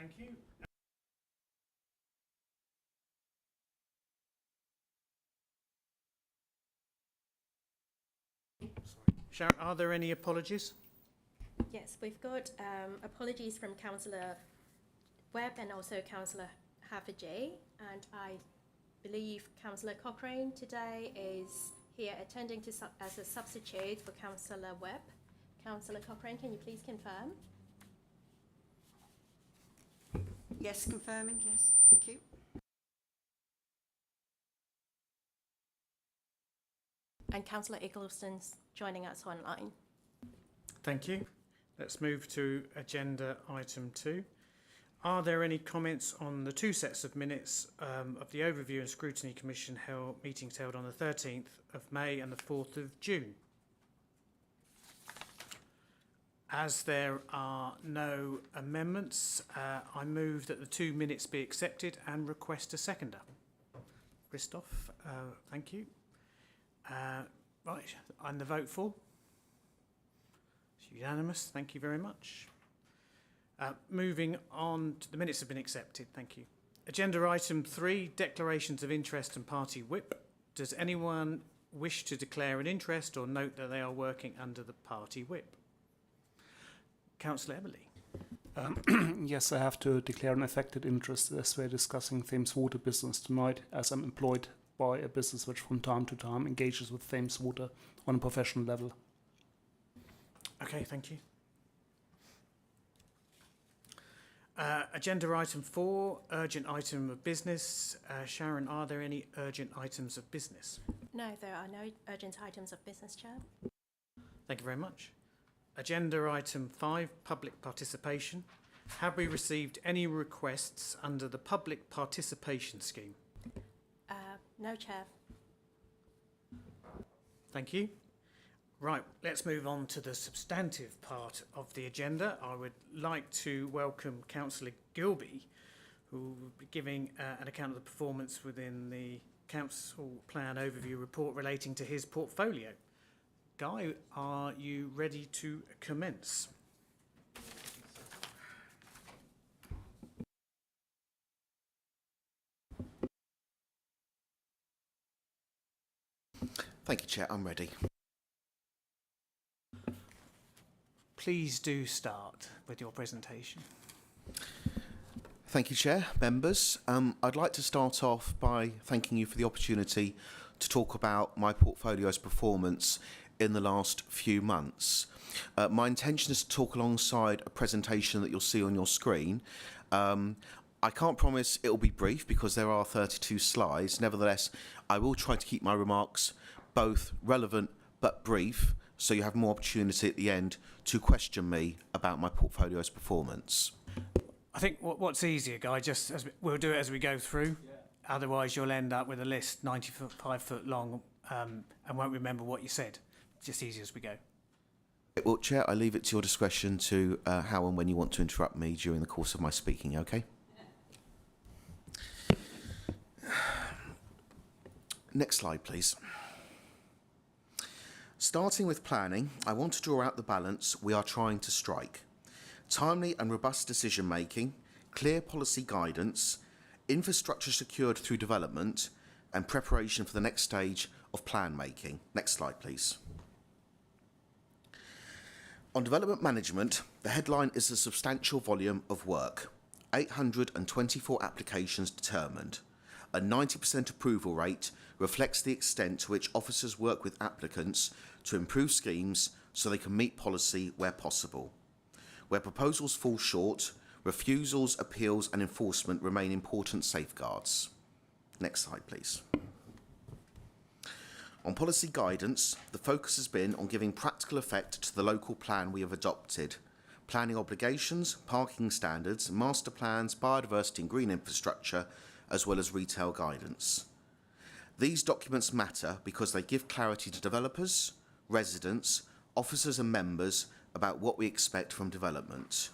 Thank you. Sharon, are there any apologies? Yes, we've got apologies from Councillor Webb and also Councillor Haffajay, and I believe Councillor Cochrane today is here attending as a substitute for Councillor Webb. Councillor Cochrane, can you please confirm? Yes, confirming, yes. Thank you. And Councillor Eggleston's joining us online. Thank you. Let's move to agenda item 2. Are there any comments on the 2 sets of minutes of the Overview and Scrutiny Commission meetings held on the 13th of May and the 4th of June? As there are no amendments, I move that the 2 minutes be accepted and request a seconder. Christoph, thank you. Right, and the vote for? It's unanimous, thank you very much. Moving on, the minutes have been accepted, thank you. Agenda item 3, declarations of interest and party whip. Does anyone wish to declare an interest or note that they are working under the party whip? Councillor Emily. Yes, I have to declare an affected interest as we're discussing Thames Water business tonight, as I'm employed by a business which from time to time engages with Thames Water on a professional level. Okay, thank you. Agenda item 4, urgent item of business. Sharon, are there any urgent items of business? No, there are no urgent items of business, Chair. Thank you very much. Agenda item 5, public participation. Have we received any requests under the public participation scheme? No, Chair. Thank you. Right, let's move on to the substantive part of the agenda. I would like to welcome Councillor Gilby, who will be giving an account of the performance within the Council Plan Overview report relating to his portfolio. Guy, are you ready to commence? Thank you, Chair. I'm ready. Please do start with your presentation. Thank you, Chair. Members, I'd like to start off by thanking you for the opportunity to talk about my portfolio's performance in the last few months. My intention is to talk alongside a presentation that you'll see on your screen. I can't promise it will be brief because there are 32 slides. Nevertheless, I will try to keep my remarks both relevant but brief, so you have more opportunity at the end to question me about my portfolio's performance. I think what's easier, Guy, just we'll do it as we go through. Yeah. Otherwise, you'll end up with a list 95 foot long and won't remember what you said. Just easier as we go. Well, Chair, I leave it to your discretion to how and when you want to interrupt me during the course of my speaking, okay? Next slide, please. Starting with planning, I want to draw out the balance we are trying to strike. Timely and robust decision making, clear policy guidance, infrastructure secured through development, and preparation for the next stage of plan making. Next slide, please. On development management, the headline is a substantial volume of work. 824 applications determined. A 90% approval rate reflects the extent to which officers work with applicants to improve schemes so they can meet policy where possible. Where proposals fall short, refusals, appeals and enforcement remain important safeguards. Next slide, please. On policy guidance, the focus has been on giving practical effect to the local plan we have adopted. Planning obligations, parking standards, master plans, biodiversity and green infrastructure, as well as retail guidance. These documents matter because they give clarity to developers, residents, officers and members about what we expect from development.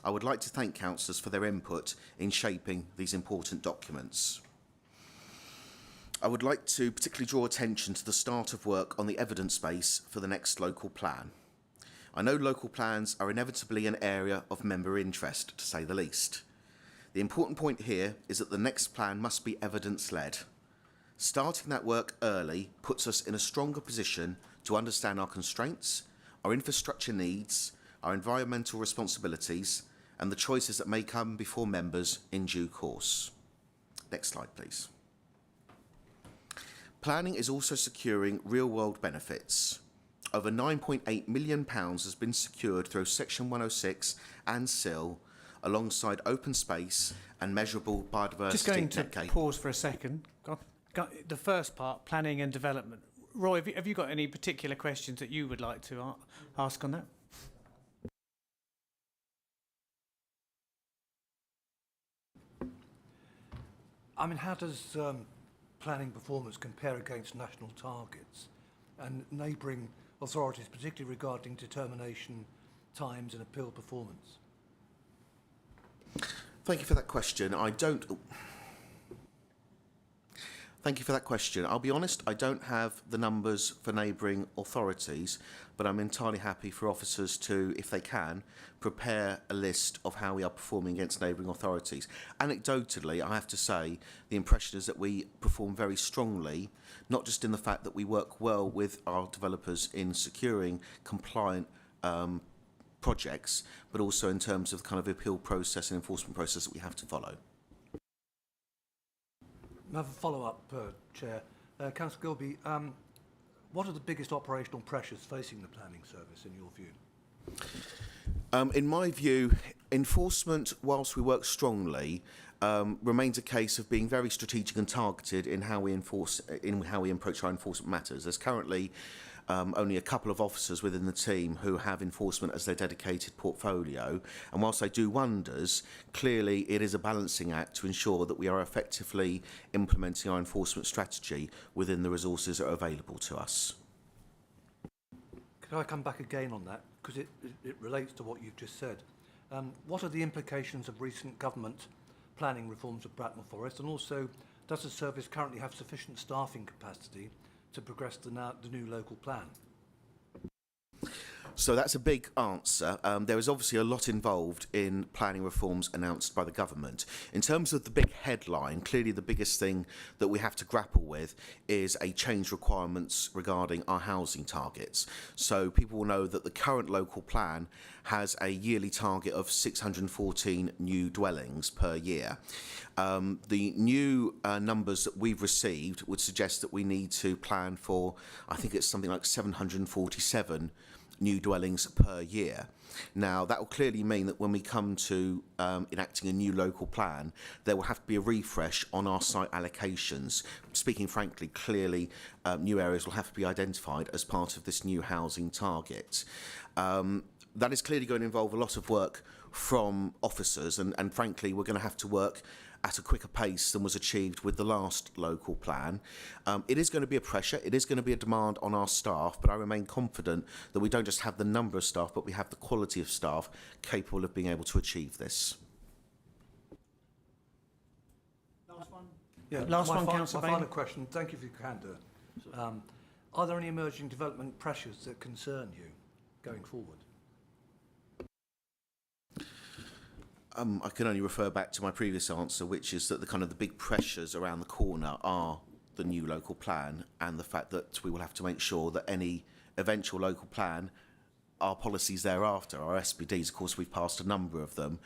I would like to thank councillors for their input in shaping these important documents. I would like to particularly draw attention to the start of work on the evidence base for the next local plan. I know local plans are inevitably an area of member interest, to say the least. The important point here is that the next plan must be evidence-led. Starting that work early puts us in a stronger position to understand our constraints, our infrastructure needs, our environmental responsibilities, and the choices that may come before members in due course. Next slide, please. Planning is also securing real-world benefits. Over £9.8 million has been secured through Section 106 and SIL, alongside open space and measurable biodiversity. Just going to pause for a second. The first part, planning and development. Roy, have you got any particular questions that you would like to ask on that? I mean, how does planning performance compare against national targets and neighbouring authorities, particularly regarding determination times and appeal performance? Thank you for that question. Thank you for that question. I'll be honest, I don't have the numbers for neighbouring authorities, but I'm entirely happy for officers to, if they can, prepare a list of how we are performing against neighbouring authorities. Anecdotally, I have to say, the impression is that we perform very strongly, not just in the fact that we work well with our developers in securing compliant projects, but also in terms of the kind of appeal process and enforcement process that we have to follow. I have a follow-up, Chair. Councillor Gilby, what are the biggest operational pressures facing the planning service in your view? In my view, enforcement, whilst we work strongly, remains a case of being very strategic and targeted in how we approach our enforcement matters. There's currently only a couple of officers within the team who have enforcement as their dedicated portfolio, and whilst they do wonders, clearly it is a balancing act to ensure that we are effectively implementing our enforcement strategy within the resources that are available to us. Could I come back again on that, because it relates to what you've just said. What are the implications of recent government planning reforms of Bracknell Forest, and also does the service currently have sufficient staffing capacity to progress the new local plan? So that's a big answer. There is obviously a lot involved in planning reforms announced by the government. In terms of the big headline, clearly the biggest thing that we have to grapple with is a change requirements regarding our housing targets. So people will know that the current local plan has a yearly target of 614 new dwellings per year. The new numbers that we've received would suggest that we need to plan for, I think it's something like 747 new dwellings per year. Now, that will clearly mean that when we come to enacting a new local plan, there will have to be a refresh on our site allocations. Speaking frankly, clearly, new areas will have to be identified as part of this new housing target. That is clearly going to involve a lot of work from officers, and frankly, we're going to have to work at a quicker pace than was achieved with the last local plan. It is going to be a pressure, it is going to be a demand on our staff, but I remain confident that we don't just have the number of staff, but we have the quality of staff capable of being able to achieve this. Last one. Yeah, my final question, thank you for your candour. Are there any emerging development pressures that concern you going forward? I can only refer back to my previous answer, which is that the big pressures around the corner are the new local plan and the fact that we will have to make sure that any eventual local plan, our policies thereafter, our SPDs, of course we've passed a number of them,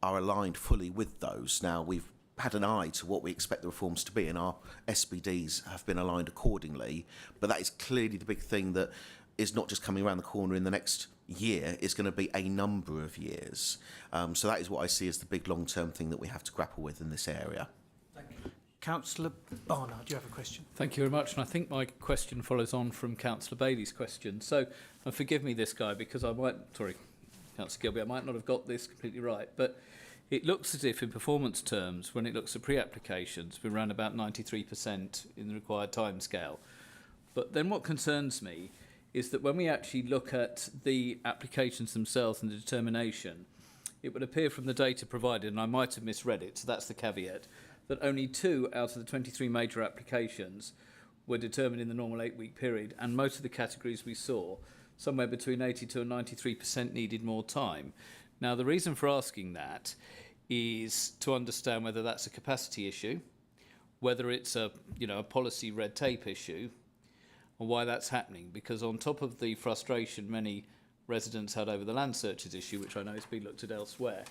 are aligned fully with those. Now, we've had an eye to what we expect the reforms to be, and our SPDs have been aligned accordingly, but that is clearly the big thing that is not just coming around the corner in the next year, it's going to be a number of years. So that is what I see as the big long-term thing that we have to grapple with in this area. Thank you. Councillor Barnard, do you have a question? Thank you very much, and I think my question follows on from Councillor Bailey's question. So, and forgive me this guy, because Councillor Gilby, I might not have got this completely right, but it looks as if in performance terms, when it looks at pre-applications, we're around about 93% in the required timescale. But then what concerns me is that when we actually look at the applications themselves and the determination, it would appear from the data provided, and I might have misread it, so that's the caveat, that only 2 out of the 23 major applications were determined in the normal 8-week period, and most of the categories we saw, somewhere between 82 and 93% needed more time. Now, the reason for asking that is to understand whether that's a capacity issue, whether it's a policy red tape issue, and why that's happening. Because on top of the frustration many residents had over the land searches issue, which I know has been looked at elsewhere,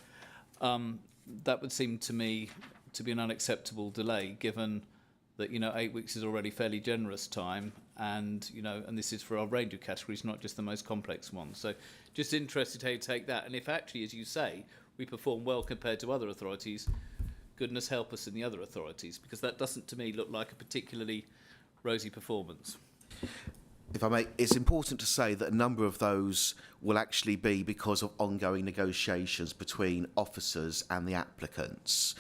that would seem to me to be an unacceptable delay, given that 8 weeks is already fairly generous time, and and this is for our range of categories, not just the most complex ones. So, just interested how you take that, and if actually, as you say, we perform well compared to other authorities, goodness help us in the other authorities, because that doesn't to me look like a particularly rosy performance. If I may, it's important to say that a number of those will actually be because of ongoing negotiations between officers and the applicants.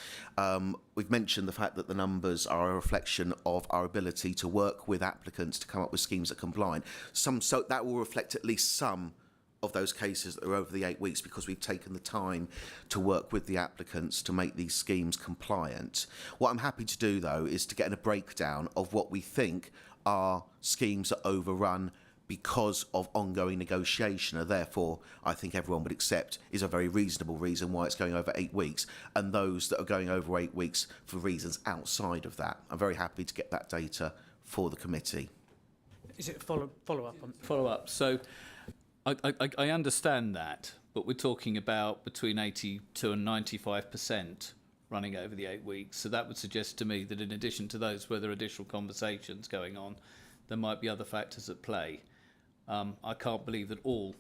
We've mentioned the fact that the numbers are a reflection of our ability to work with applicants to come up with schemes that are compliant. So that will reflect at least some of those cases that are over the 8 weeks, because we've taken the time to work with the applicants to make these schemes compliant. What I'm happy to do, though, is to get a breakdown of what we think are schemes that overrun because of ongoing negotiation, and therefore I think everyone would accept is a very reasonable reason why it's going over 8 weeks, and those that are going over 8 weeks for reasons outside of that. I'm very happy to get that data for the committee. Is it follow up on? Follow up. So I understand that, but we're talking about between 82 and 95% running over the 8 weeks. So that would suggest to me that in addition to those where there are additional conversations going on, there might be other factors at play. I can't believe that all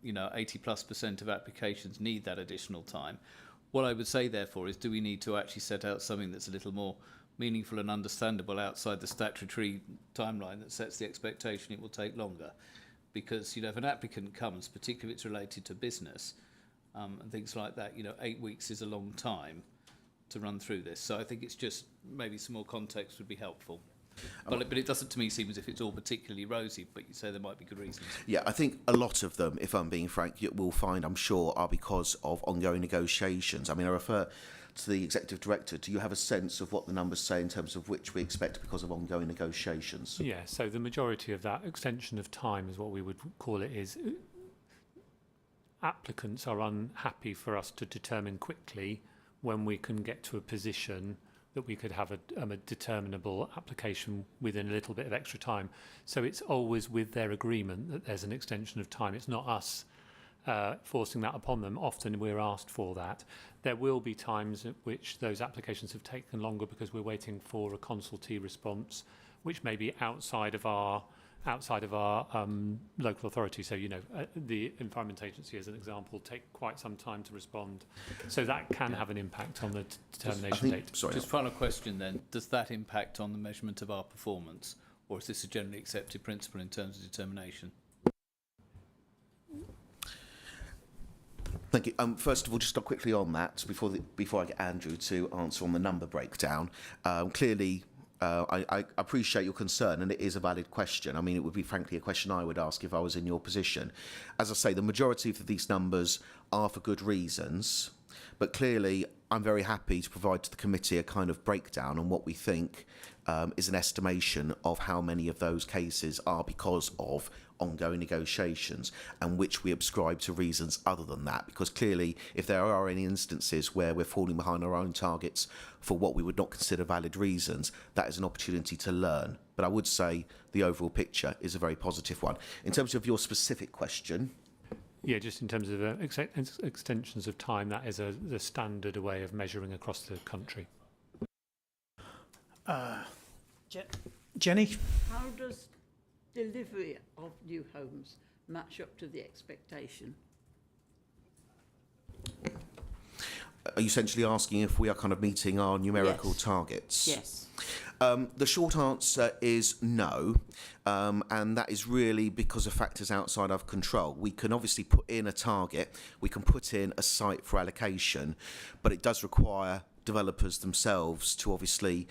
80+% of applications need that additional time. What I would say, therefore, is do we need to actually set out something that's a little more meaningful and understandable outside the statutory timeline that sets the expectation it will take longer? Because if an applicant comes, particularly if it's related to business and things like that, 8 weeks is a long time to run through this. So I think it's just maybe some more context would be helpful. But it doesn't to me seem as if it's all particularly rosy, but you say there might be good reasons. Yeah, I think a lot of them, if I'm being frank, you will find, I'm sure, are because of ongoing negotiations. I mean, I refer to the Executive Director. Do you have a sense of what the numbers say in terms of which we expect because of ongoing negotiations? Yeah, so the majority of that extension of time is what we would call it is applicants are unhappy for us to determine quickly when we can get to a position that we could have a determinable application within a little bit of extra time. So it's always with their agreement that there's an extension of time. It's not us forcing that upon them. Often we're asked for that. There will be times at which those applications have taken longer because we're waiting for a consultee response, which may be outside of our local authority. So, the Environment Agency, as an example, take quite some time to respond. So that can have an impact on the determination date. Just final question then. Does that impact on the measurement of our performance, or is this a generally accepted principle in terms of determination? Thank you. First of all, just quickly on that, before I get Andrew to answer on the number breakdown, clearly I appreciate your concern, and it is a valid question. I mean, it would be, frankly, a question I would ask if I was in your position. As I say, the majority of these numbers are for good reasons, but clearly I'm very happy to provide to the committee a kind of breakdown on what we think is an estimation of how many of those cases are because of ongoing negotiations, and which we ascribe to reasons other than that. Because clearly, if there are any instances where we're falling behind our own targets for what we would not consider valid reasons, that is an opportunity to learn. But I would say the overall picture is a very positive one. In terms of your specific question... Yeah, just in terms of extensions of time, that is the standard way of measuring across the country. Jenny? How does delivery of new homes match up to the expectation? Are you essentially asking if we are kind of meeting our numerical Yes. targets? Yes. The short answer is no, and that is really because of factors outside of control. We can obviously put in a target, we can put in a site for allocation, but it does require developers themselves to obviously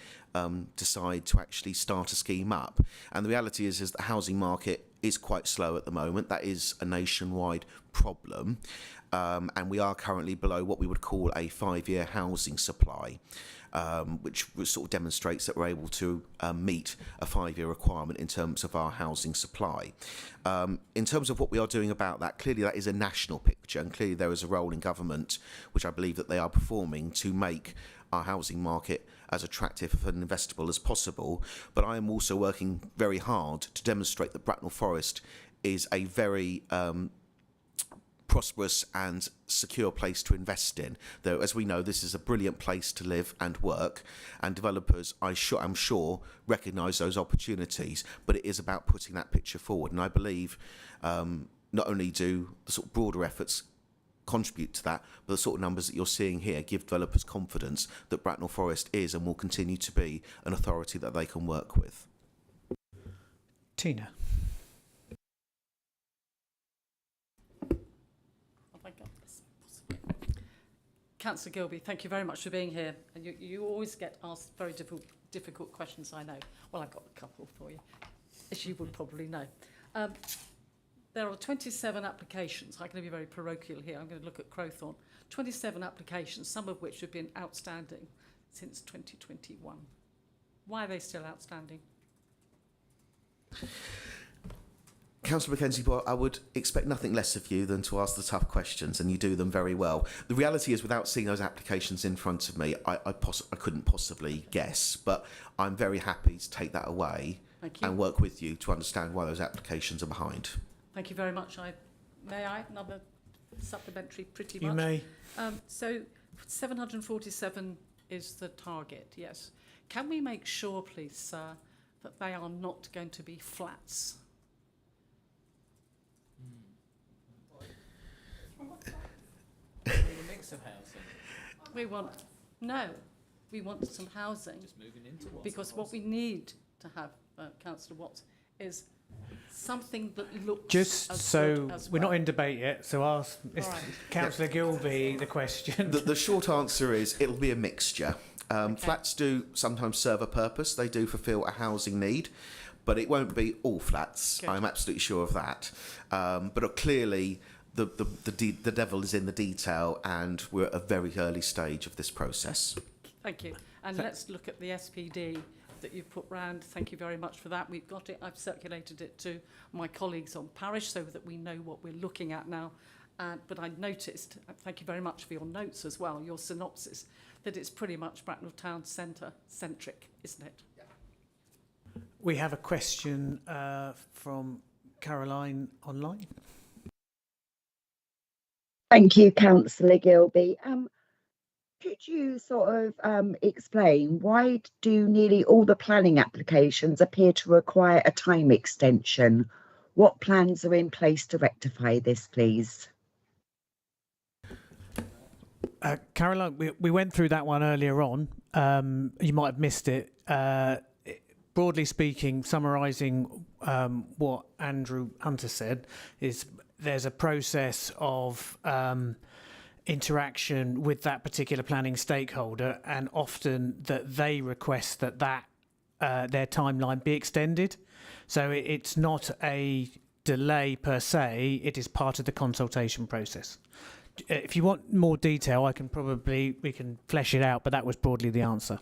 decide to actually start a scheme up. And the reality is the housing market is quite slow at the moment. That is a nationwide problem. And we are currently below what we would call a 5-year housing supply, which sort of demonstrates that we're able to meet a 5-year requirement in terms of our housing supply. In terms of what we are doing about that, clearly that is a national picture, and clearly there is a role in government, which I believe that they are performing, to make our housing market as attractive and investable as possible. But I am also working very hard to demonstrate that Bracknell Forest is a very prosperous and secure place to invest in. Though, as we know, this is a brilliant place to live and work, and developers, I'm sure, recognise those opportunities. But it is about putting that picture forward, and I believe not only do the sort of broader efforts contribute to that, but the sort of numbers that you're seeing here give developers confidence that Bracknell Forest is and will continue to be an authority that they can work with. Tina. Councillor Gilby, thank you very much for being here. And you always get asked very difficult questions, I know. Well, I've got a couple for you, as you would probably know. There are 27 applications. I'm going to be very parochial here. I'm going to look at Crowthorne. 27 applications, some of which have been outstanding since 2021. Why are they still outstanding? Councillor Mackenzie, well, I would expect nothing less of you than to ask the tough questions, and you do them very well. The reality is, without seeing those applications in front of me, I couldn't possibly guess, but I'm very happy to take that away and work with you to understand why those applications are behind. Thank you very much. May I? Another supplementary, pretty much. You may. So 747 is the target, yes. Can we make sure, please, sir, that they are not going to be flats? A mix of housing. We want some housing. Just moving into one. Because what we need to have, Councillor Watts, is something that looks Just as so good as we're well. not in debate yet, so ask All right. Councillor Gilby the question. The short answer is it'll be a mixture. Okay. Flats do sometimes serve a purpose. They do fulfil a housing need, but it won't be all flats. Good. I'm absolutely sure of that. But clearly, the devil is in the detail, and we're at a very early stage of this process. Thank you. And let's look at the SPD that you've put round. Thank you very much for that. We've got it. I've circulated it to my colleagues on parish so that we know what we're looking at now. But I noticed, thank you very much for your notes as well, your synopsis, that it's pretty much Bracknell Town Centre centric, isn't it? We have a question from Caroline online. Thank you, Councillor Gilby. Could you sort of explain why do nearly all the planning applications appear to require a time extension? What plans are in place to rectify this, please? Caroline, we went through that one earlier on. You might have missed it. Broadly speaking, summarising what Andrew Hunter said, is there's a process of interaction with that particular planning stakeholder, and often that they request that their timeline be extended. So it's not a delay per se, it is part of the consultation process. If you want more detail, we can flesh it out, but that was broadly the answer.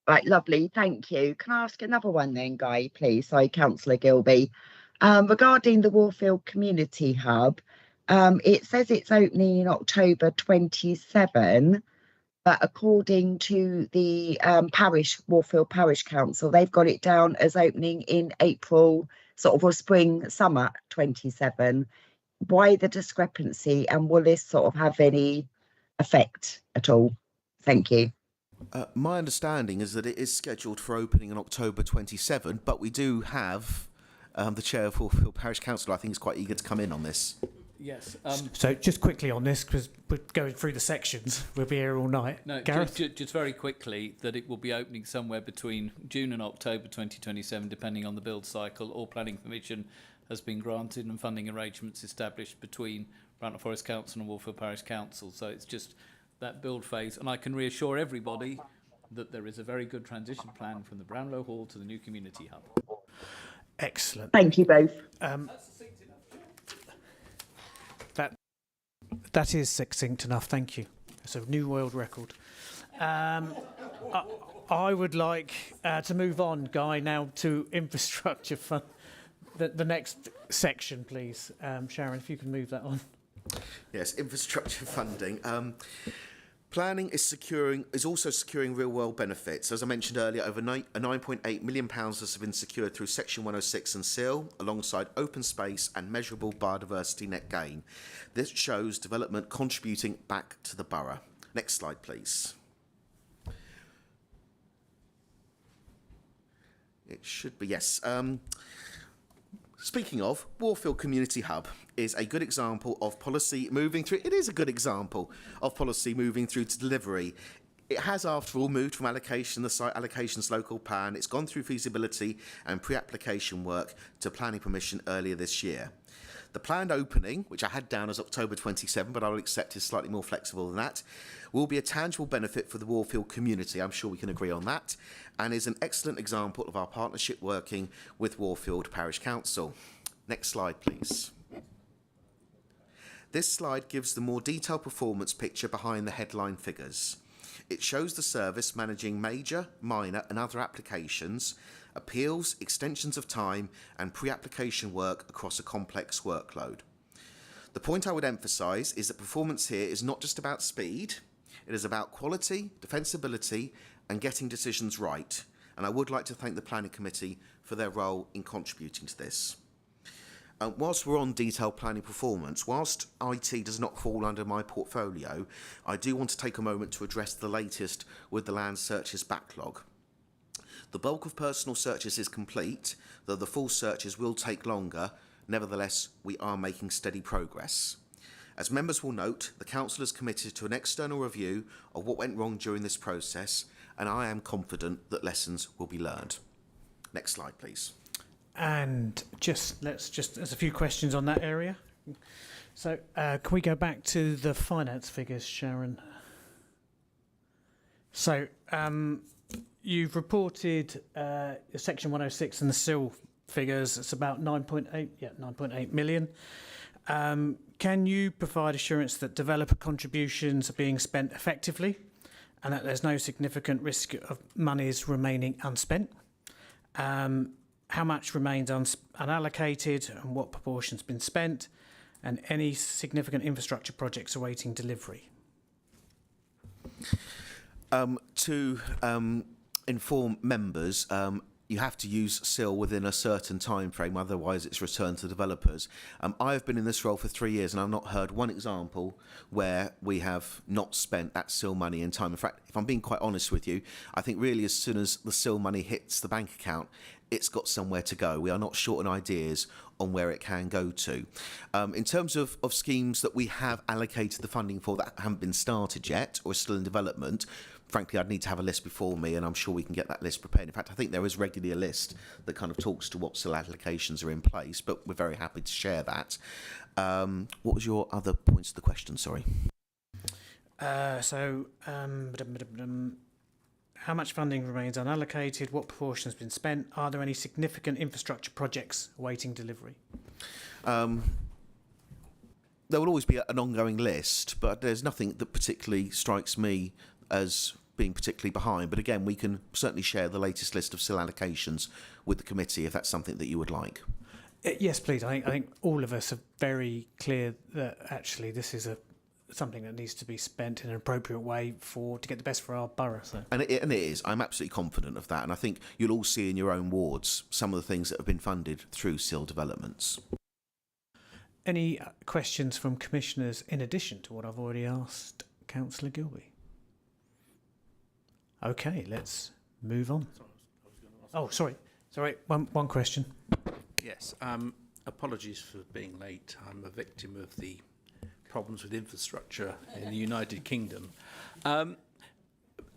Right, lovely, thank you. Can I ask another one then, Guy, please? Sorry, Councillor Gilby. Regarding the Warfield Community Hub, it says it's opening in October 27, but according to the Warfield Parish Council, they've got it down as opening in April, sort of, or spring, summer 27. Why the discrepancy, and will this sort of have any effect at all? Thank you. My understanding is that it is scheduled for opening on October 27, but we do have the chair of Warfield Parish Council, I think, is quite eager to come in on this. Yes. So just quickly on this, because we're going through the sections, we'll be here all night. No, Gareth? just very quickly, that it will be opening somewhere between June and October 2027, depending on the build cycle. All planning permission has been granted and funding arrangements established between Bracknell Forest Council and Warfield Parish Council. So it's just that build phase. And I can reassure everybody that there is a very good transition plan from the Brownlow Hall to the new community hub. Excellent. Thank you both. That is succinct enough. Thank you. It's a new world record. I would like to move on, Guy, now to infrastructure fund. The next section, please. Sharon, if you can move that on. Yes, infrastructure funding. Planning is also securing real-world benefits. As I mentioned earlier, over £9.8 million has been secured through Section 106 and SIL, alongside open space and measurable biodiversity net gain. This shows development contributing back to the borough. Next slide, please. It should be, yes. Speaking of, Warfield Community Hub is a good example of policy moving through. It is a good example of policy moving through to delivery. It has, after all, moved from allocation, the site allocations local plan. It's gone through feasibility and pre-application work to planning permission earlier this year. The planned opening, which I had down as October 27, but I will accept is slightly more flexible than that, will be a tangible benefit for the Warfield community. I'm sure we can agree on that, and is an excellent example of our partnership working with Warfield Parish Council. Next slide, please. This slide gives the more detailed performance picture behind the headline figures. It shows the service managing major, minor and other applications, appeals, extensions of time and pre-application work across a complex workload. The point I would emphasise is that performance here is not just about speed, it is about quality, defensibility and getting decisions right. And I would like to thank the Planning Committee for their role in contributing to this. Whilst we're on detailed planning performance, whilst IT does not fall under my portfolio, I do want to take a moment to address the latest with the land searches backlog. The bulk of personal searches is complete, though the full searches will take longer. Nevertheless, we are making steady progress. As members will note, the Council is committed to an external review of what went wrong during this process, and I am confident that lessons will be learned. Next slide, please. And there's a few questions on that area. So can we go back to the finance figures, Sharon? So you've reported Section 106 and the SIL figures. It's about 9.8 million. Can you provide assurance that developer contributions are being spent effectively and that there's no significant risk of monies remaining unspent? How much remains unallocated and what proportion's been spent, and any significant infrastructure projects awaiting delivery? To inform members, you have to use SIL within a certain time frame, otherwise it's returned to developers. I have been in this role for 3 years and I've not heard one example where we have not spent that SIL money in time. In fact, if I'm being quite honest with you, I think really as soon as the SIL money hits the bank account, it's got somewhere to go. We are not short on ideas on where it can go to. In terms of schemes that we have allocated the funding for that haven't been started yet or are still in development, frankly, I'd need to have a list before me, and I'm sure we can get that list prepared. In fact, I think there is regularly a list that kind of talks to what SIL allocations are in place, but we're very happy to share that. What was your other points of the question, sorry? How much funding remains unallocated? What proportion has been spent? Are there any significant infrastructure projects awaiting delivery? There will always be an ongoing list, but there's nothing that particularly strikes me as being particularly behind. But again, we can certainly share the latest list of SIL allocations with the committee if that's something that you would like. Yes, please. I think all of us are very clear that actually this is something that needs to be spent in an appropriate way to get the best for our borough. So. And it is. I'm absolutely confident of that. And I think you'll all see in your own wards some of the things that have been funded through SIL developments. Any questions from commissioners in addition to what I've already asked Councillor Gilby? Okay, let's move on. Oh, sorry. One question. Yes. Apologies for being late. I'm a victim of the problems with infrastructure in the United Kingdom.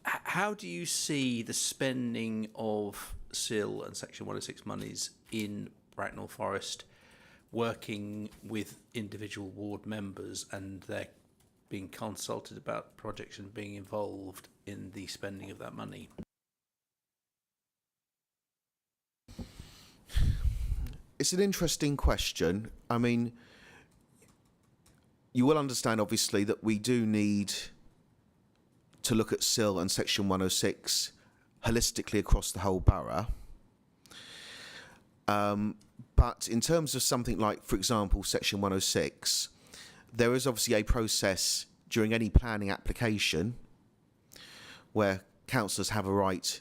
How do you see the spending of SIL and Section 106 monies in Bracknell Forest working with individual ward members and they're being consulted about projects and being involved in the spending of that money? It's an interesting question. I mean, you will understand, obviously, that we do need to look at SIL and Section 106 holistically across the whole borough. But in terms of something like, for example, Section 106, there is obviously a process during any planning application where councillors have a right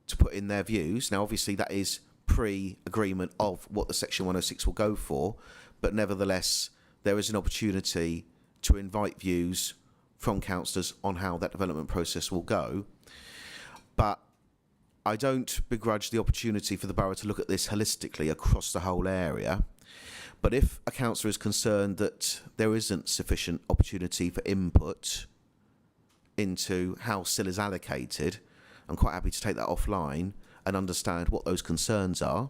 to put in their views. Now, obviously, that is pre-agreement of what the Section 106 will go for, but nevertheless, there is an opportunity to invite views from councillors on how that development process will go. But I don't begrudge the opportunity for the borough to look at this holistically across the whole area. But if a councillor is concerned that there isn't sufficient opportunity for input into how SIL is allocated, I'm quite happy to take that offline and understand what those concerns are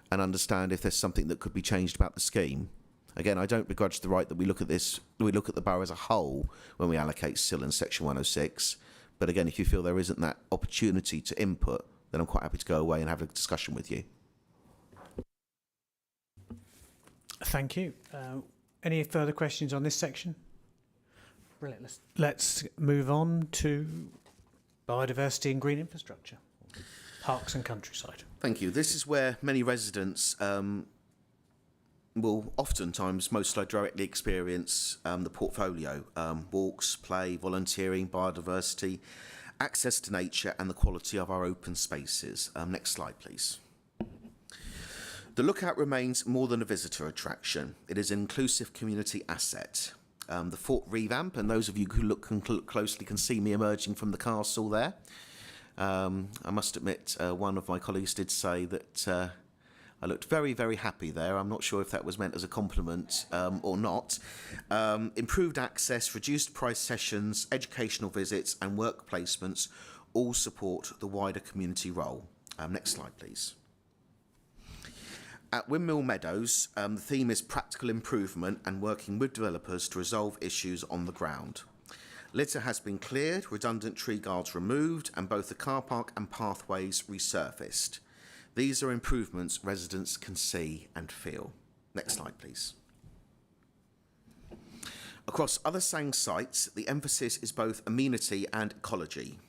and understand if there's something that could be changed about the scheme. Again, I don't begrudge the right that we look at this, we look at the borough as a whole when we allocate SIL and Section 106. But again, if you feel there isn't that opportunity to input, then I'm quite happy to go away and have a discussion with you. Thank you. Any further questions on this section? Brilliant. Let's move on to biodiversity and green infrastructure, parks and countryside. Thank you. This is where many residents will oftentimes most directly experience the portfolio. Walks, play, volunteering, biodiversity, access to nature and the quality of our open spaces. Next slide, please. The Lookout remains more than a visitor attraction. It is an inclusive community asset. The fort revamp, and those of you who look closely can see me emerging from the castle there. I must admit, one of my colleagues did say that I looked very, very happy there. I'm not sure if that was meant as a compliment or not. Improved access, reduced price sessions, educational visits and work placements all support the wider community role. Next slide, please. At Windmill Meadows, the theme is practical improvement and working with developers to resolve issues on the ground. Litter has been cleared, redundant tree guards removed, and both the car park and pathways resurfaced. These are improvements residents can see and feel. Next slide, please. Across other SANG sites, the emphasis is both amenity and ecology.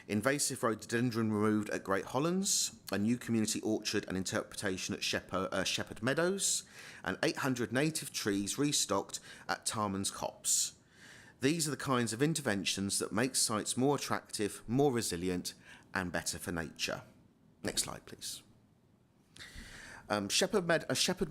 Invasive rhododendron removed at Great Hollands, a new community orchard and interpretation at Shepherd Meadows, and 800 native trees restocked at Tarman's Copse. These are the kinds of interventions that make sites more attractive, more resilient, and better for nature. Next slide, please. Shepherd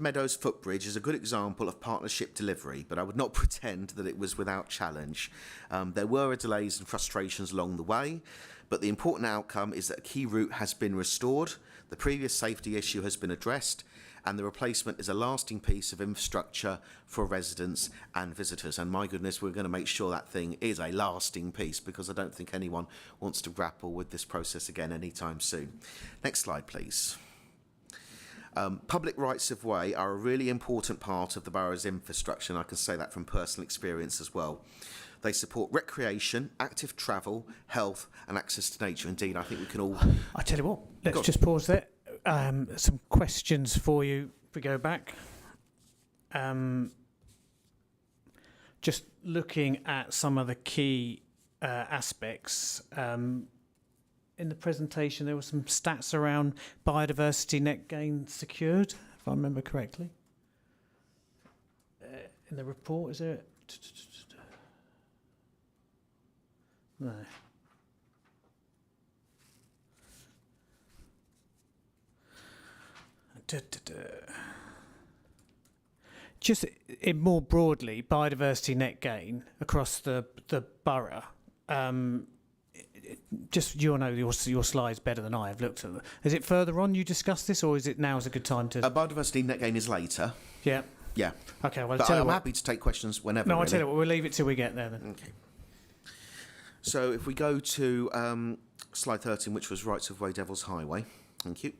Meadows footbridge is a good example of partnership delivery, but I would not pretend that it was without challenge. There were delays and frustrations along the way, but the important outcome is that a key route has been restored, the previous safety issue has been addressed, and the replacement is a lasting piece of infrastructure for residents and visitors. And my goodness, we're going to make sure that thing is a lasting piece, because I don't think anyone wants to grapple with this process again anytime soon. Next slide, please. Public rights of way are a really important part of the borough's infrastructure, and I can say that from personal experience as well. They support recreation, active travel, health and access to nature. Indeed, I think we can all... I tell you what, let's just pause there. Some questions for you if we go back. Just looking at some of the key aspects. In the presentation, there were some stats around biodiversity net gain secured, if I remember correctly. In the report, is there? No. Just more broadly, biodiversity net gain across the borough. Just you'll know your slides better than I have looked at them. Is it further on you discussed this, or is it now is a good time to? Biodiversity net gain is later. Yeah. Yeah. Okay. Well, but I'm happy to take questions whenever. No, really. I'll tell you what. We'll leave it till we get there then. Okay. So if we go to slide 13, which was rights of way, Devil's Highway. Thank you.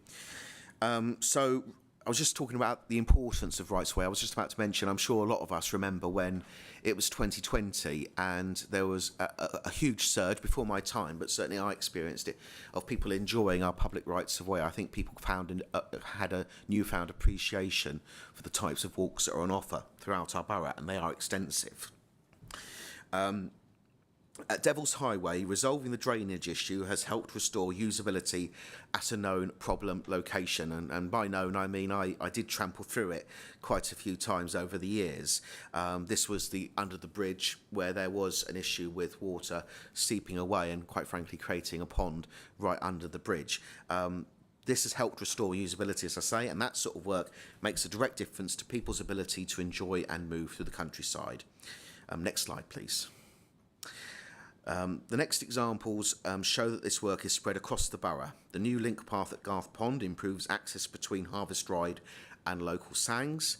I was just talking about the importance of rights of way. I was just about to mention, I'm sure a lot of us remember when it was 2020 and there was a huge surge before my time, but certainly I experienced it, of people enjoying our public rights of way. I think people had a newfound appreciation for the types of walks that are on offer throughout our borough, and they are extensive. At Devil's Highway, resolving the drainage issue has helped restore usability at a known problem location. And by known, I mean I did trample through it quite a few times over the years. This was under the bridge where there was an issue with water seeping away and, quite frankly, creating a pond right under the bridge. This has helped restore usability, as I say, and that sort of work makes a direct difference to people's ability to enjoy and move through the countryside. Next slide, please. The next examples show that this work is spread across the borough. The new link path at Garth Pond improves access between Harvest Ride and local sangs.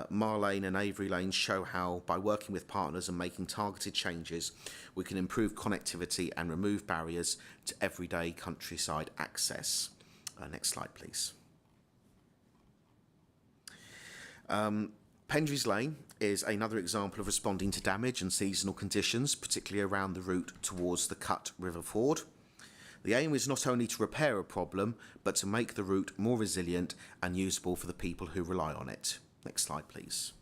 Mar Lane and Avery Lane show how, by working with partners and making targeted changes, we can improve connectivity and remove barriers to everyday countryside access. Next slide, please. Pendry's Lane is another example of responding to damage and seasonal conditions, particularly around the route towards the Cut River Ford. The aim is not only to repair a problem, but to make the route more resilient and usable for the people who rely on it. Next slide, please.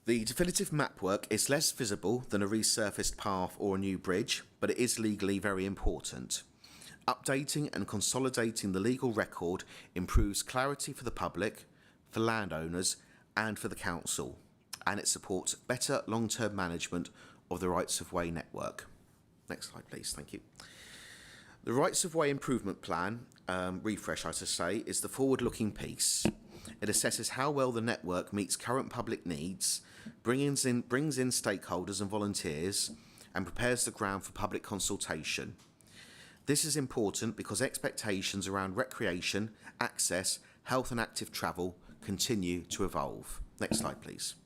The definitive map work is less visible than a resurfaced path or a new bridge, but it is legally very important. Updating and consolidating the legal record improves clarity for the public, for landowners and for the council, and it supports better long-term management of the rights of way network. Next slide, please. Thank you. The rights of way improvement plan, refresh I should say, is the forward-looking piece. It assesses how well the network meets current public needs, brings in stakeholders and volunteers, and prepares the ground for public consultation. This is important because expectations around recreation, access, health and active travel continue to evolve. Next slide, please.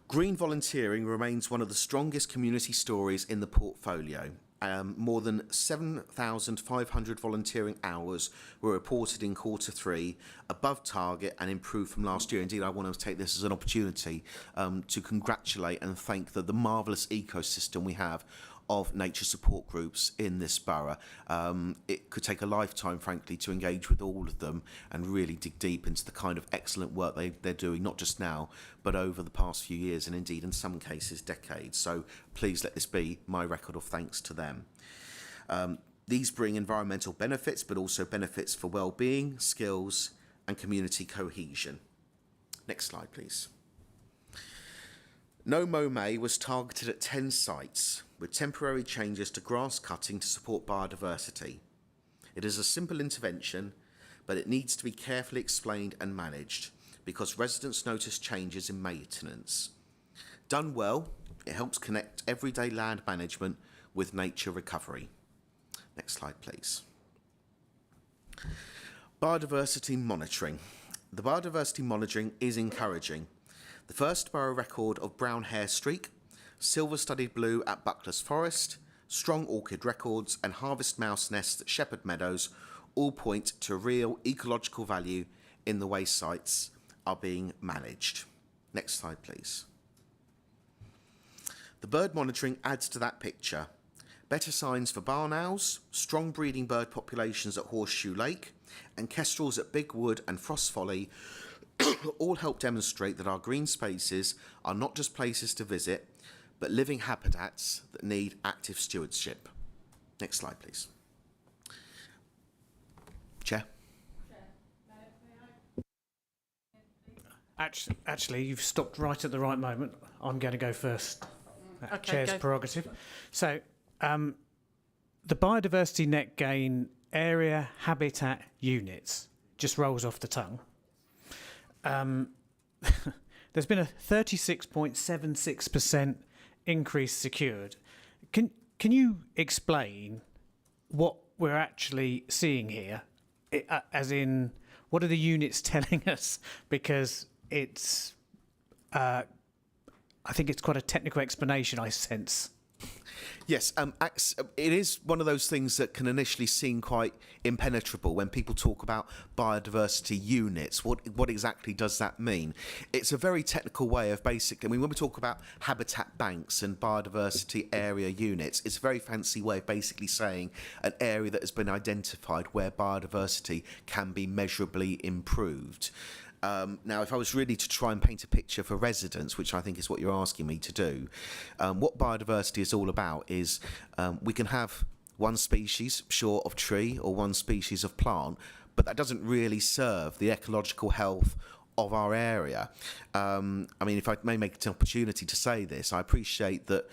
Green volunteering remains one of the strongest community stories in the portfolio. More than 7,500 volunteering hours were reported in Q3, above target and improved from last year. Indeed, I want to take this as an opportunity to congratulate and thank the marvellous ecosystem we have of nature support groups in this borough. It could take a lifetime, frankly, to engage with all of them and really dig deep into the kind of excellent work they're doing, not just now, but over the past few years and indeed in some cases decades. So please let this be my record of thanks to them. These bring environmental benefits, but also benefits for well-being, skills and community cohesion. Next slide, please. No Mow May was targeted at 10 sites, with temporary changes to grass cutting to support biodiversity. It is a simple intervention, but it needs to be carefully explained and managed because residents notice changes in maintenance. Done well, it helps connect everyday land management with nature recovery. Next slide, please. Biodiversity monitoring. The biodiversity monitoring is encouraging. The first borough record of brown hair streak, silver-studded blue at Buckless Forest, strong orchid records and harvest mouse nests at Shepherd Meadows all point to real ecological value in the way sites are being managed. Next slide, please. The bird monitoring adds to that picture. Better signs for barn owls, strong breeding bird populations at Horseshoe Lake, and kestrels at Big Wood and Frost Folly all help demonstrate that our green spaces are not just places to visit, but living habitats that need active stewardship. Next slide, please. Chair. Actually, you've stopped right at the right moment. I'm going to go first. Okay, Chair's go. prerogative. So, the biodiversity net gain area habitat units just rolls off the tongue. There's been a 36.76% increase secured. Can you explain what we're actually seeing here? As in, what are the units telling us? Because it's, I think it's quite a technical explanation, I sense. Yes, it is one of those things that can initially seem quite impenetrable when people talk about biodiversity units. What exactly does that mean? It's a very technical way of basically, I mean, when we talk about habitat banks and biodiversity area units, it's a very fancy way of basically saying an area that has been identified where biodiversity can be measurably improved. Now, if I was really to try and paint a picture for residents, which I think is what you're asking me to do, what biodiversity is all about is we can have one species, sure, of tree or one species of plant, but that doesn't really serve the ecological health of our area. I mean, if I may make an opportunity to say this, I appreciate that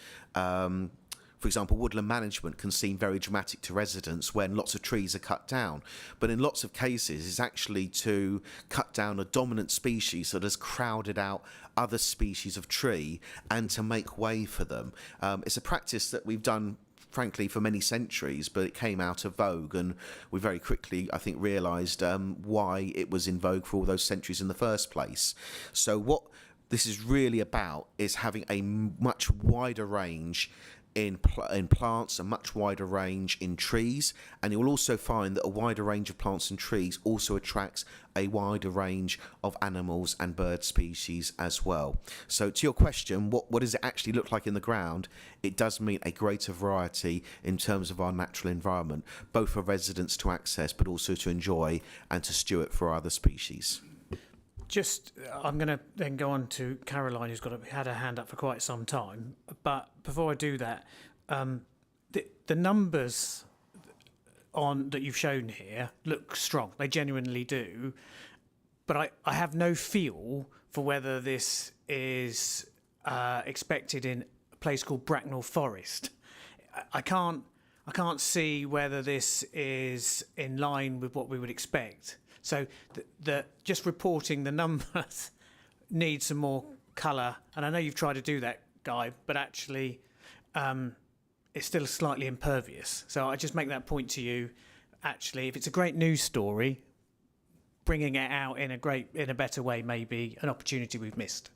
for example, woodland management can seem very dramatic to residents when lots of trees are cut down. But in lots of cases, it's actually to cut down a dominant species that has crowded out other species of tree and to make way for them. It's a practice that we've done frankly for many centuries, but it came out of vogue, and we very quickly, I think, realised why it was in vogue for all those centuries in the first place. So what this is really about is having a much wider range in plants, a much wider range in trees, and you'll also find that a wider range of plants and trees also attracts a wider range of animals and bird species as well. So to your question, what does it actually look like in the ground? It does mean a greater variety in terms of our natural environment, both for residents to access but also to enjoy and to steward for other species. I'm going to then go on to Caroline, who's had her hand up for quite some time. But before I do that, the numbers that you've shown here look strong. They genuinely do. But I have no feel for whether this is expected in a place called Bracknell Forest. I can't see whether this is in line with what we would expect. So just reporting the numbers needs some more colour. And I know you've tried to do that, Guy, but actually it's still slightly impervious. So I just make that point to you. Actually, if it's a great news story, bringing it out in a better way may be an opportunity we've missed.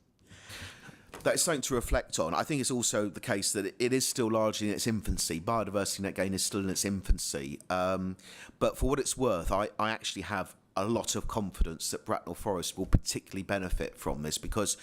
That is something to reflect on. I think it's also the case that it is still largely in its infancy. Biodiversity net gain is still in its infancy. But for what it's worth, I actually have a lot of confidence that Bracknell Forest will particularly benefit from this, because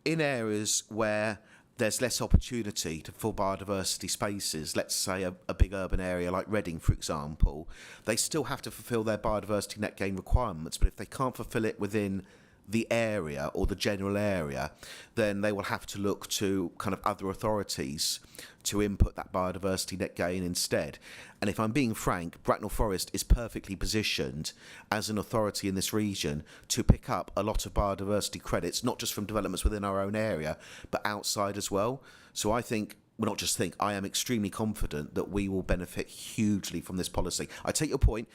in areas where there's less opportunity for biodiversity spaces, let's say a big urban area like Reading, for example, they still have to fulfil their biodiversity net gain requirements. But if they can't fulfil it within the area or the general area, then they will have to look to kind of other authorities to input that biodiversity net gain instead. And if I'm being frank, Bracknell Forest is perfectly positioned as an authority in this region to pick up a lot of biodiversity credits, not just from developments within our own area, but outside as well. So I think, well, not just think, I am extremely confident that we will benefit hugely from this policy. I take your point.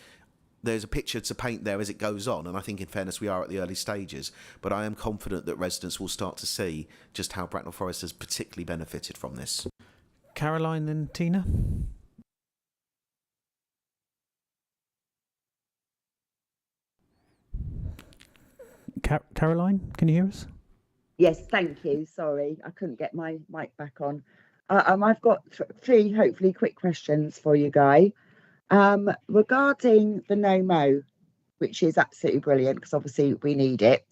There's a picture to paint there as it goes on, and I think in fairness we are at the early stages, but I am confident that residents will start to see just how Bracknell Forest has particularly benefited from this. Caroline and Tina? Caroline, can you hear us? Yes, thank you. Sorry, I couldn't get my mic back on. I've got three hopefully quick questions for you, Guy. Regarding the no-mo, which is absolutely brilliant because obviously we need it.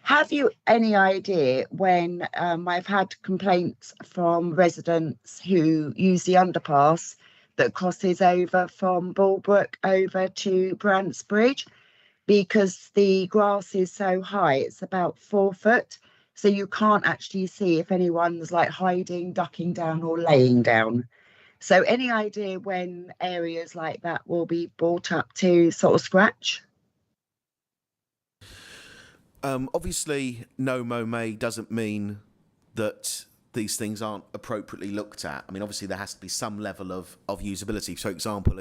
Have you any idea when I've had complaints from residents who use the underpass that crosses over from Bulbrook over to Brants Bridge, because the grass is so high, it's about 4 foot, so you can't actually see if anyone's like hiding, ducking down or laying down. So any idea when areas like that will be brought up to sort of scratch? Obviously, no mow doesn't mean that these things aren't appropriately looked at. I mean, obviously there has to be some level of usability. For example,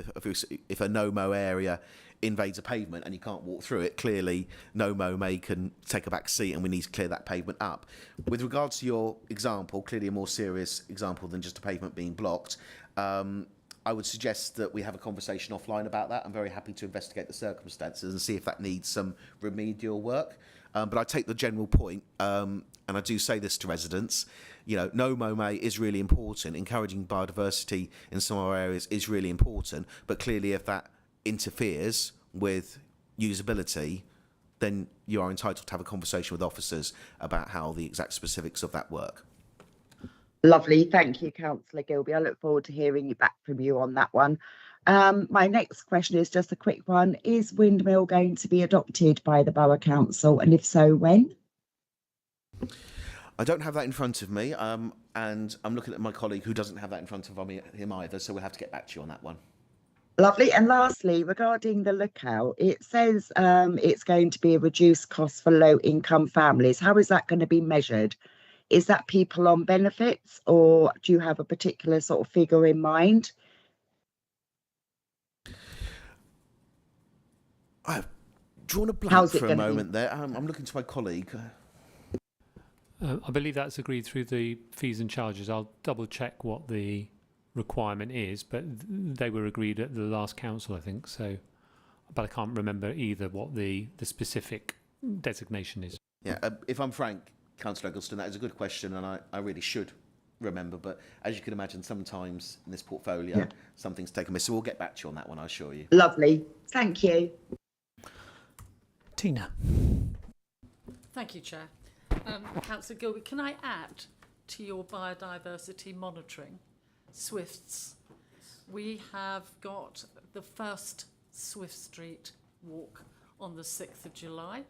if a no-mow area invades a pavement and you can't walk through it, clearly no-mow can take a back seat and we need to clear that pavement up. With regards to your example, clearly a more serious example than just a pavement being blocked, I would suggest that we have a conversation offline about that. I'm very happy to investigate the circumstances and see if that needs some remedial work. But I take the general point, and I do say this to residents. No mow is really important. Encouraging biodiversity in some of our areas is really important. But clearly, if that interferes with usability, then you are entitled to have a conversation with officers about how the exact specifics of that work. Lovely. Thank you, Councillor Gilby. I look forward to hearing back from you on that one. My next question is just a quick one. Is Windmill going to be adopted by the Borough Council? And if so, when? I don't have that in front of me, and I'm looking at my colleague who doesn't have that in front of him either, so we'll have to get back to you on that one. Lovely. And lastly, regarding the lookout, it says it's going to be a reduced cost for low-income families. How is that going to be measured? Is that people on benefits, or do you have a particular sort of figure in mind? I've drawn a blank for a moment there. I'm looking to my colleague. I believe that's agreed through the fees and charges. I'll double check what the requirement is, but they were agreed at the last council, I think. So, but I can't remember either what the specific designation is. Yeah, if I'm frank, Councillor Eggleston, that is a good question, and I really should remember. But as you can imagine, sometimes in this portfolio, something's taken miss. So we'll get back to you on that one, I assure you. Lovely. Thank you. Tina. Thank you, Chair. Councillor Gilby, can I add to your biodiversity monitoring, SWIFTs? We have got the first Swift Street walk on the 6th of July.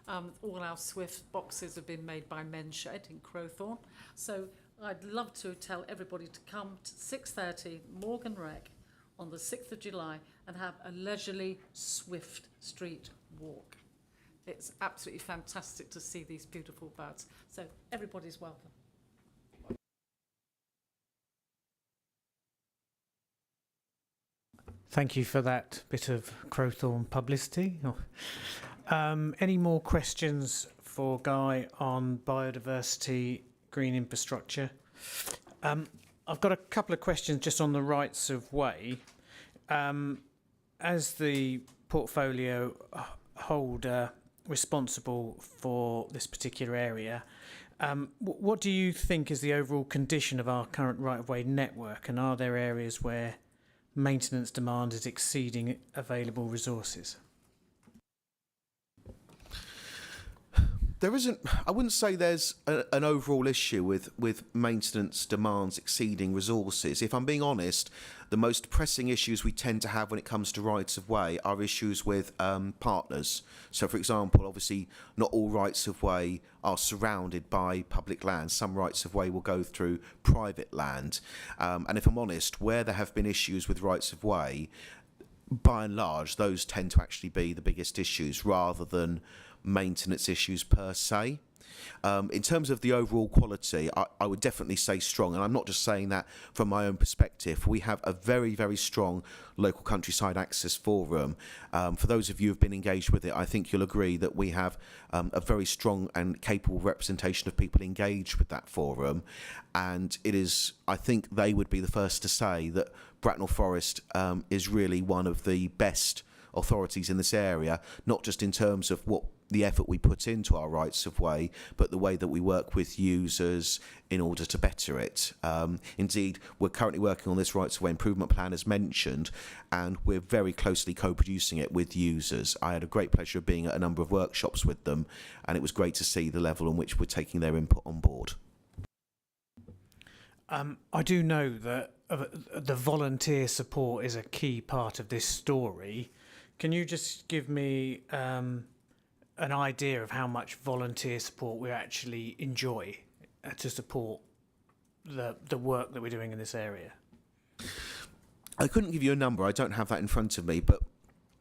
All our Swift boxes have been made by Menshed in Crowthorne. So I'd love to tell everybody to come to 6:30 Morgan Rec on the 6th of July and have a leisurely Swift Street walk. It's absolutely fantastic to see these beautiful birds. So everybody's welcome. Thank you for that bit of Crowthorne publicity. Any more questions for Guy on biodiversity, green infrastructure? I've got a couple of questions just on the rights of way. As the portfolio holder responsible for this particular area, what do you think is the overall condition of our current right of way network, and are there areas where maintenance demand is exceeding available resources? There isn't, I wouldn't say there's an overall issue with maintenance demands exceeding resources. If I'm being honest, the most pressing issues we tend to have when it comes to rights of way are issues with partners. So, for example, obviously not all rights of way are surrounded by public land. Some rights of way will go through private land. And if I'm honest, where there have been issues with rights of way, by and large, those tend to actually be the biggest issues rather than maintenance issues per se. In terms of the overall quality, I would definitely say strong, and I'm not just saying that from my own perspective. We have a very, very strong local countryside access forum. For those of you who've been engaged with it, I think you'll agree that we have a very strong and capable representation of people engaged with that forum, and it is, I think they would be the first to say that Bracknell Forest is really one of the best authorities in this area, not just in terms of what the effort we put into our rights of way, but the way that we work with users in order to better it. Indeed, we're currently working on this rights of way improvement plan as mentioned, and we're very closely co-producing it with users. I had a great pleasure of being at a number of workshops with them, and it was great to see the level in which we're taking their input on board. I do know that the volunteer support is a key part of this story. Can you just give me an idea of how much volunteer support we actually enjoy to support the work that we're doing in this area? I couldn't give you a number. I don't have that in front of me, but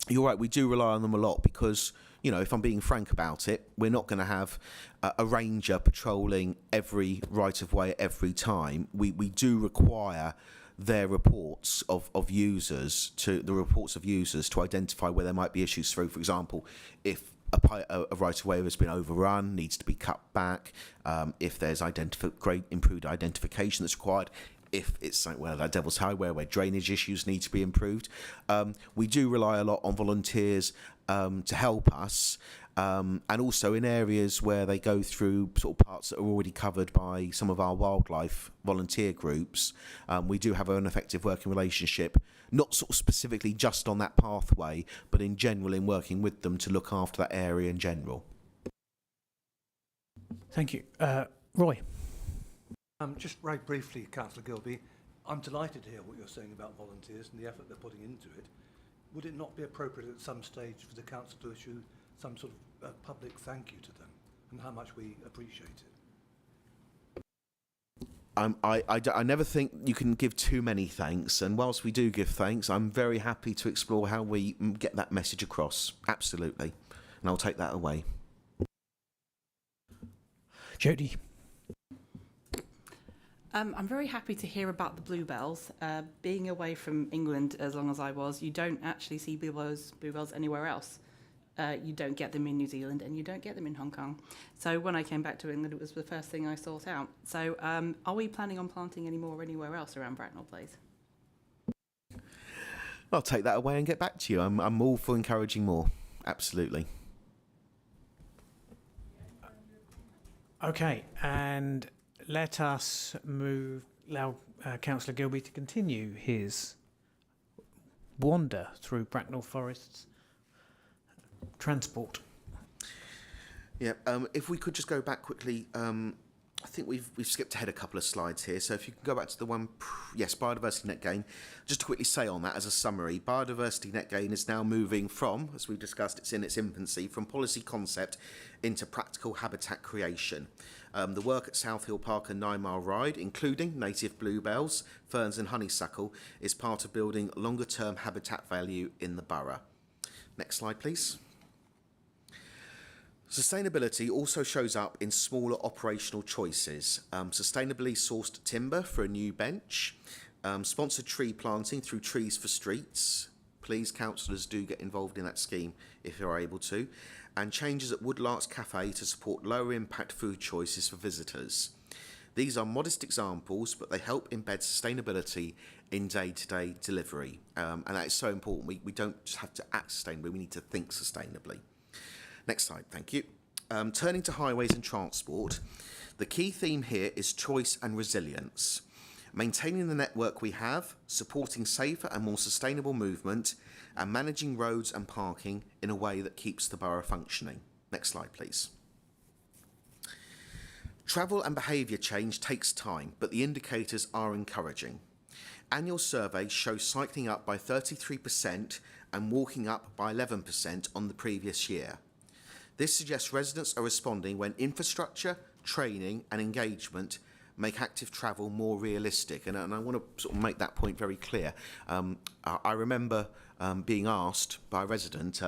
you're right. We do rely on them a lot because, you know, if I'm being frank about it, we're not going to have a ranger patrolling every right of way every time. We do require their reports of users to identify where there might be issues through. For example, if a right of way has been overrun, needs to be cut back, if there's improved identification that's required, if it's like that Devil's Highway where drainage issues need to be improved. We do rely a lot on volunteers to help us, and also in areas where they go through sort of parts that are already covered by some of our wildlife volunteer groups. We do have an effective working relationship, not sort of specifically just on that pathway, but in general in working with them to look after that area in general. Thank you. Roy. Just very briefly, Councillor Gilby, I'm delighted to hear what you're saying about volunteers and the effort they're putting into it. Would it not be appropriate at some stage for the council to issue some sort of public thank you to them and how much we appreciate it? I never think you can give too many thanks, and whilst we do give thanks, I'm very happy to explore how we get that message across. Absolutely. And I'll take that away. Jodie. I'm very happy to hear about the bluebells. Being away from England as long as I was, you don't actually see bluebells anywhere else. You don't get them in New Zealand and you don't get them in Hong Kong. So when I came back to England, it was the first thing I sought out. So are we planning on planting any more anywhere else around Bracknell Place? I'll take that away and get back to you. I'm all for encouraging more. Absolutely. Okay, and let us allow Councillor Gilby to continue his wander through Bracknell Forest's transport. Yeah, if we could just go back quickly, I think we've skipped ahead a couple of slides here, so if you can go back to the one, yes, biodiversity net gain. Just to quickly say on that as a summary, biodiversity net gain is now moving from, as we've discussed, it's in its infancy, from policy concept into practical habitat creation. The work at South Hill Park and 9 Mile Ride, including native bluebells, ferns and honeysuckle, is part of building longer term habitat value in the borough. Next slide, please. Sustainability also shows up in smaller operational choices. Sustainably sourced timber for a new bench, sponsored tree planting through Trees for Streets. Please, councillors, do get involved in that scheme if you're able to. And changes at Woodlarks Cafe to support lower impact food choices for visitors. These are modest examples, but they help embed sustainability in day-to-day delivery. And that is so important. We don't just have to act sustainably, we need to think sustainably. Next slide, thank you. Turning to highways and transport, the key theme here is choice and resilience. Maintaining the network we have, supporting safer and more sustainable movement, and managing roads and parking in a way that keeps the borough functioning. Next slide, please. Travel and behaviour change takes time, but the indicators are encouraging. Annual surveys show cycling up by 33% and walking up by 11% on the previous year. This suggests residents are responding when infrastructure, training and engagement make active travel more realistic. And I want to sort of make that point very clear. I remember being asked by a resident,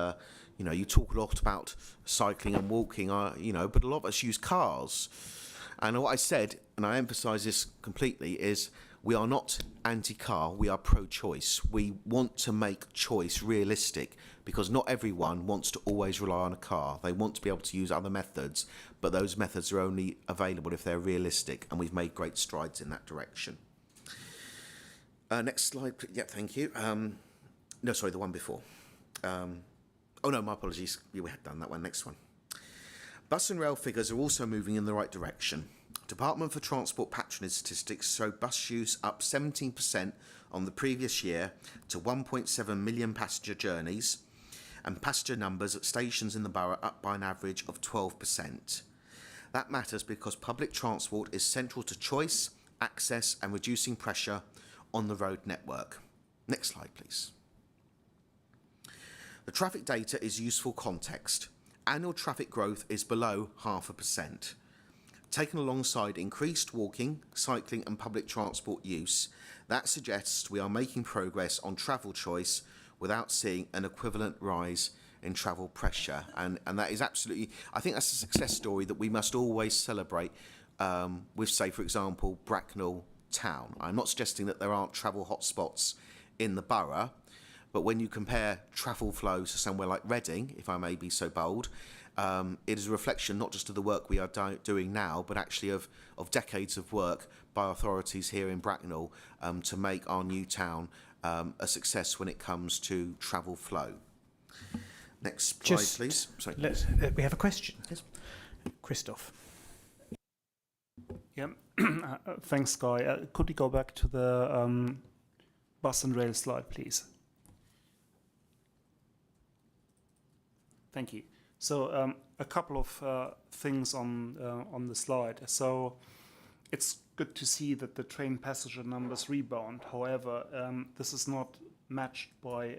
you talk a lot about cycling and walking, but a lot of us use cars. And what I said, and I emphasise this completely, is we are not anti-car, we are pro-choice. We want to make choice realistic because not everyone wants to always rely on a car. They want to be able to use other methods, but those methods are only available if they're realistic, and we've made great strides in that direction. Next slide, yep, thank you. No, sorry, the one before. Oh no, my apologies, we had done that one, next one. Bus and rail figures are also moving in the right direction. Department for Transport patronage statistics show bus use up 17% on the previous year to 1.7 million passenger journeys, and passenger numbers at stations in the borough up by an average of 12%. That matters because public transport is central to choice, access and reducing pressure on the road network. Next slide, please. The traffic data is useful context. Annual traffic growth is below 0.5%. Taken alongside increased walking, cycling and public transport use, that suggests we are making progress on travel choice without seeing an equivalent rise in travel pressure. And that is absolutely, I think that's a success story that we must always celebrate with, say, for example, Bracknell Town. I'm not suggesting that there aren't travel hotspots in the borough, but when you compare travel flows to somewhere like Reading, if I may be so bold, it is a reflection not just of the work we are doing now, but actually of decades of work by authorities here in Bracknell to make our new town a success when it comes to travel flow. Next slide, Just please. Sorry. we have a question. Yes. Christoph. Yeah, thanks, Guy. Could we go back to the bus and rail slide, please? Thank you. So a couple of things on the slide. So it's good to see that the train passenger numbers rebound. However, this is not matched by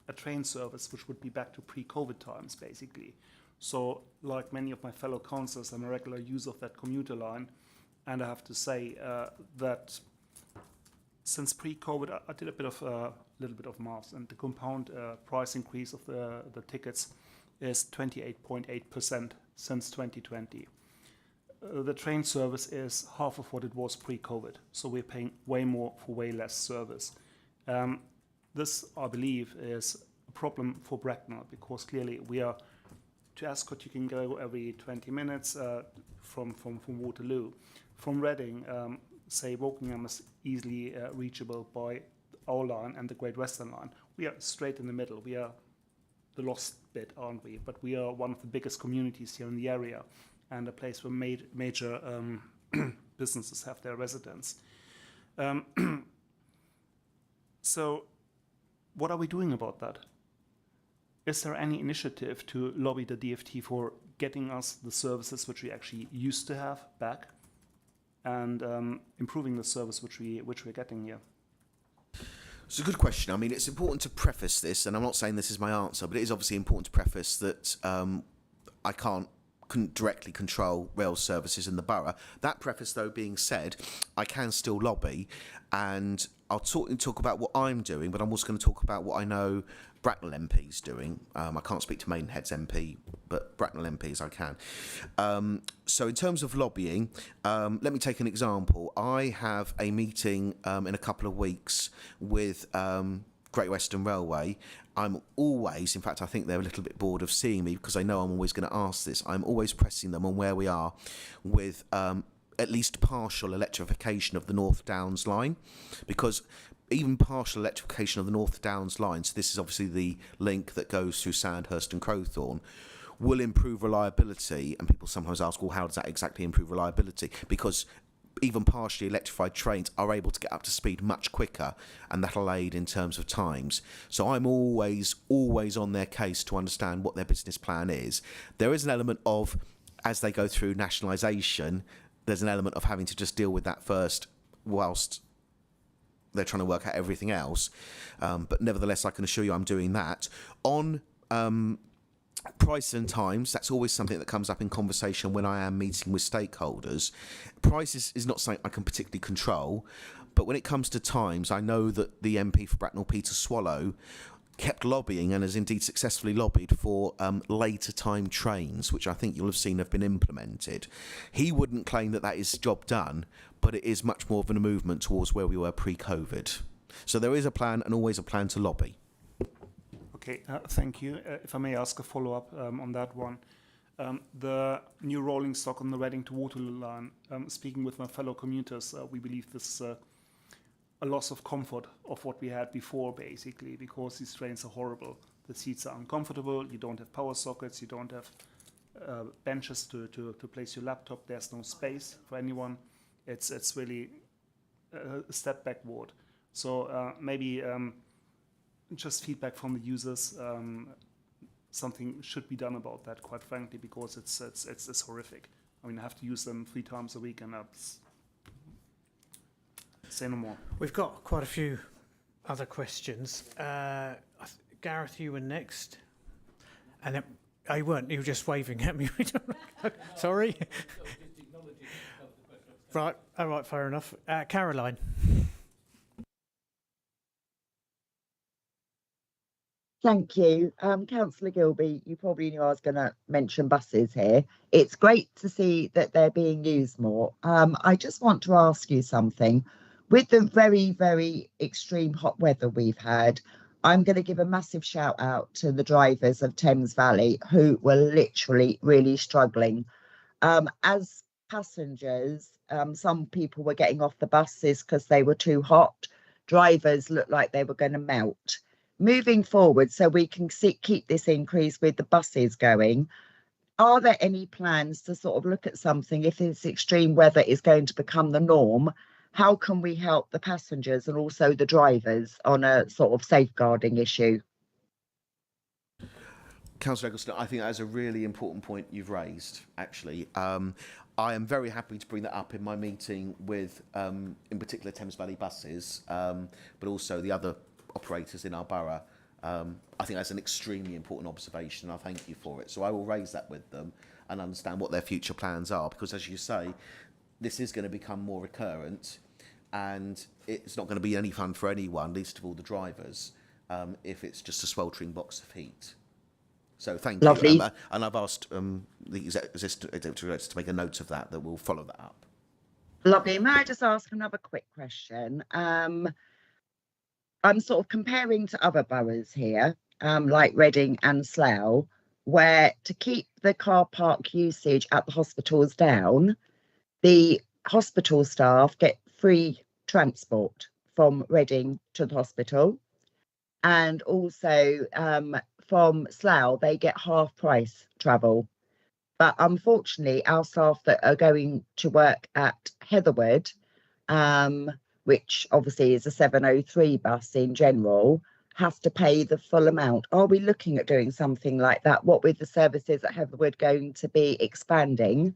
a train service which would be back to pre-COVID times, basically. So, like many of my fellow councillors, I'm a regular user of that commuter line, and I have to say that since pre-COVID, I did a little bit of maths, and the compound price increase of the tickets is 28.8% since 2020. The train service is half of what it was pre-COVID, so we're paying way more for way less service. This, I believe, is a problem for Bracknell, because clearly we are, to Ascot you can go every 20 minutes from Waterloo. From Reading, say Wokingham is easily reachable by our line and the Great Western Line. We are straight in the middle. We are the lost bit, aren't we? But we are one of the biggest communities here in the area, and a place where major businesses have their residence. So what are we doing about that? Is there any initiative to lobby the DfT for getting us the services which we actually used to have back, and improving the service which we're getting here? It's a good question. I mean, it's important to preface this, and I'm not saying this is my answer, but it is obviously important to preface that I couldn't directly control rail services in the borough. That preface, though, being said, I can still lobby, and I'll talk about what I'm doing, but I'm also going to talk about what I know Bracknell MP's doing. I can't speak to Maidenhead's MP, but Bracknell MPs I can. So in terms of lobbying, let me take an example. I have a meeting in a couple of weeks with Great Western Railway. I'm always, in fact, I think they're a little bit bored of seeing me because I know I'm always going to ask this. I'm always pressing them on where we are with at least partial electrification of the North Downs line, because even partial electrification of the North Downs line, so this is obviously the link that goes through Sandhurst and Crowthorne, will improve reliability. And people sometimes ask, well, how does that exactly improve reliability? Because even partially electrified trains are able to get up to speed much quicker, and that'll aid in terms of times. So I'm always on their case to understand what their business plan is. There is an element of, as they go through nationalisation, there's an element of having to just deal with that first whilst they're trying to work out everything else. But nevertheless, I can assure you I'm doing that. On price and times, that's always something that comes up in conversation when I am meeting with stakeholders. Price is not something I can particularly control, but when it comes to times, I know that the MP for Bracknell, Peter Swallow, kept lobbying and has indeed successfully lobbied for later time trains, which I think you'll have seen have been implemented. He wouldn't claim that that is job done, but it is much more of a movement towards where we were pre-COVID. So there is a plan, and always a plan to lobby. Okay, thank you. If I may ask a follow-up on that one. The new rolling stock on the Reading to Waterloo line, speaking with my fellow commuters, we believe this is a loss of comfort of what we had before, basically, because these trains are horrible. The seats are uncomfortable, you don't have power sockets, you don't have benches to place your laptop, there's no space for anyone. It's really a step backward. So maybe just feedback from the users, something should be done about that, quite frankly, because it's horrific. I mean, I have to use them 3 times a week, and that's... Say no more. We've got quite a few other questions. Gareth, you were next. And then, oh, you weren't, you were just waving at me. Sorry. Right, all right, fair enough. Caroline. Thank you. Councillor Gilby, you probably knew I was going to mention buses here. It's great to see that they're being used more. I just want to ask you something. With the very, very extreme hot weather we've had, I'm going to give a massive shout out to the drivers of Thames Valley who were literally really struggling. As passengers, some people were getting off the buses because they were too hot. Drivers looked like they were going to melt. moving forward, so we can keep this increase with the buses going, are there any plans to sort of look at something if this extreme weather is going to become the norm? How can we help the passengers and also the drivers on a sort of safeguarding issue? Councillor Eggleston, I think that is a really important point you've raised, actually. I am very happy to bring that up in my meeting with, in particular, Thames Valley Buses, but also the other operators in our borough. I think that's an extremely important observation, and I thank you for it. So I will raise that with them and understand what their future plans are, because, as you say, this is going to become more recurrent, and it's not going to be any fun for anyone, least of all the drivers, if it's just a sweltering box of heat. So thank Lovely. you. And I've asked the executive director to make a note of that we'll follow that up. Lovely. May I just ask another quick question? I'm sort of comparing to other boroughs here, like Reading and Slough, where to keep the car park usage at the hospitals down, the hospital staff get free transport from Reading to the hospital. And also from Slough, they get half price travel. But unfortunately, our staff that are going to work at Heatherwood, which obviously is a 703 bus in general, has to pay the full amount. Are we looking at doing something like that? What with the services at Heatherwood going to be expanding?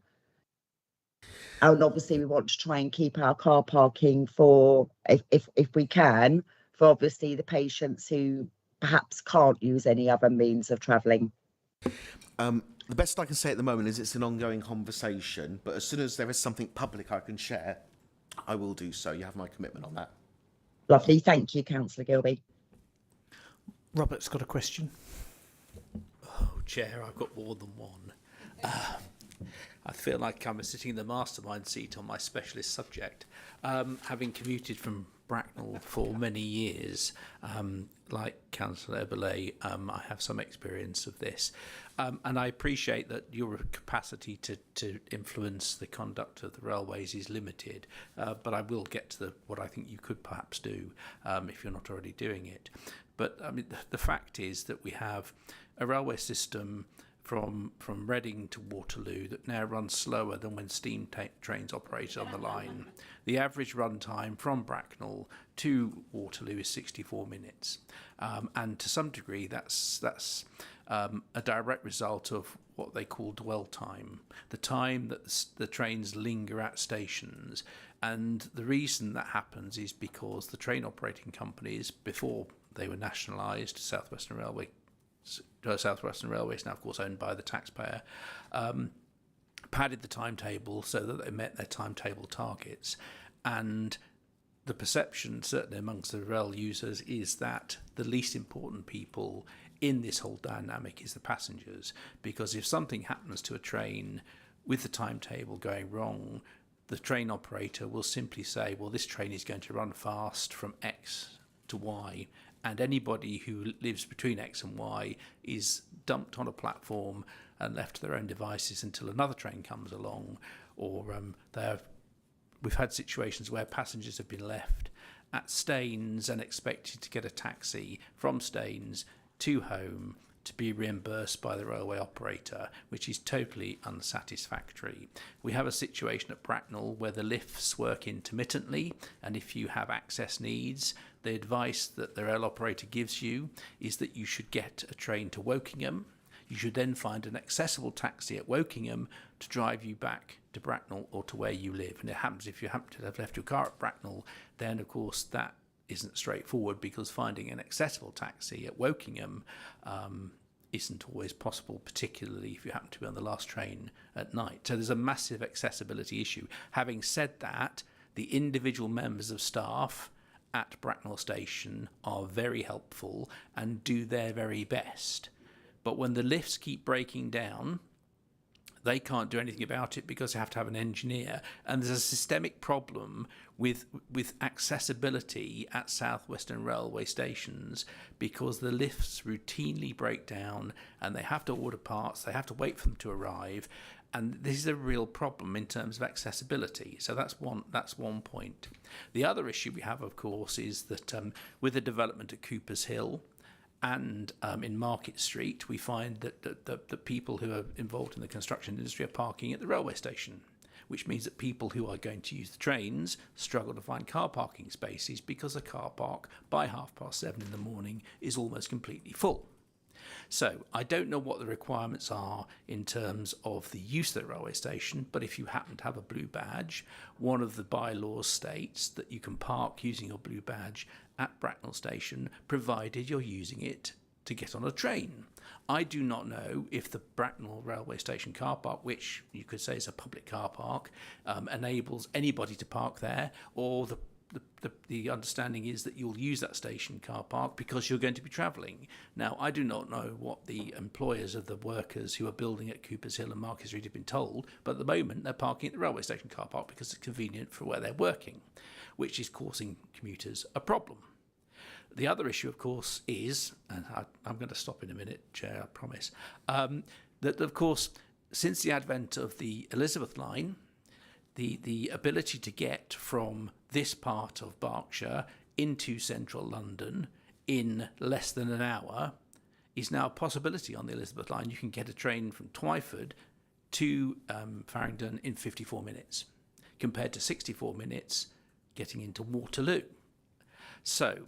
And obviously we want to try and keep our car parking for, if we can, for obviously the patients who perhaps can't use any other means of travelling. The best I can say at the moment is it's an ongoing conversation, but as soon as there is something public I can share, I will do so. You have my commitment on that. Lovely. Thank you, Councillor Gilby. Robert's got a question. Oh, Chair, I've got more than one. I feel like I'm sitting in the mastermind seat on my specialist subject. Having commuted from Bracknell for many years, like Councillor Eberle, I have some experience of this. And I appreciate that your capacity to influence the conduct of the railways is limited, but I will get to what I think you could perhaps do if you're not already doing it. But I mean, the fact is that we have a railway system from Reading to Waterloo that now runs slower than when steam trains operated on the line. The average run time from Bracknell to Waterloo is 64 minutes. And to some degree, that's a direct result of what they call dwell time, the time that the trains linger at stations. And the reason that happens is because the train operating companies, before they were nationalised, South Western Railway is now, of course, owned by the taxpayer, padded the timetable so that they met their timetable targets. And the perception, certainly amongst the rail users, is that the least important people in this whole dynamic is the passengers. Because if something happens to a train with the timetable going wrong, the train operator will simply say, well, this train is going to run fast from X to Y, and anybody who lives between X and Y is dumped on a platform and left to their own devices until another train comes along. Or we've had situations where passengers have been left at Staines and expected to get a taxi from Staines to home to be reimbursed by the railway operator, which is totally unsatisfactory. We have a situation at Bracknell where the lifts work intermittently, and if you have access needs, the advice that the rail operator gives you is that you should get a train to Wokingham. You should then find an accessible taxi at Wokingham to drive you back to Bracknell or to where you live. And it happens if you happen to have left your car at Bracknell, then of course that isn't straightforward, because finding an accessible taxi at Wokingham isn't always possible, particularly if you happen to be on the last train at night. So there's a massive accessibility issue. Having said that, the individual members of staff at Bracknell Station are very helpful and do their very best. But when the lifts keep breaking down, they can't do anything about it because they have to have an engineer. And there's a systemic problem with accessibility at South Western Railway stations, because the lifts routinely break down and they have to order parts, they have to wait for them to arrive. And this is a real problem in terms of accessibility. So that's one point. The other issue we have, of course, is that with the development at Cooper's Hill, and in Market Street, we find that the people who are involved in the construction industry are parking at the railway station, which means that people who are going to use the trains struggle to find car parking spaces because a car park by 7:30 in the morning is almost completely full. So I don't know what the requirements are in terms of the use of the railway station, but if you happen to have a blue badge, one of the bylaws states that you can park using your blue badge at Bracknell Station, provided you're using it to get on a train. I do not know if the Bracknell railway station car park, which you could say is a public car park, enables anybody to park there, or the understanding is that you'll use that station car park because you're going to be travelling. Now, I do not know what the employers of the workers who are building at Coopers Hill and Market Street have been told, but at the moment they're parking at the railway station car park because it's convenient for where they're working, which is causing commuters a problem. The other issue, of course, is, and I'm going to stop in a minute, Chair, I promise, that, of course, since the advent of the Elizabeth line, the ability to get from this part of Berkshire into central London in less than an hour is now a possibility on the Elizabeth line. You can get a train from Twyford to Farringdon in 54 minutes, compared to 64 minutes getting into Waterloo. So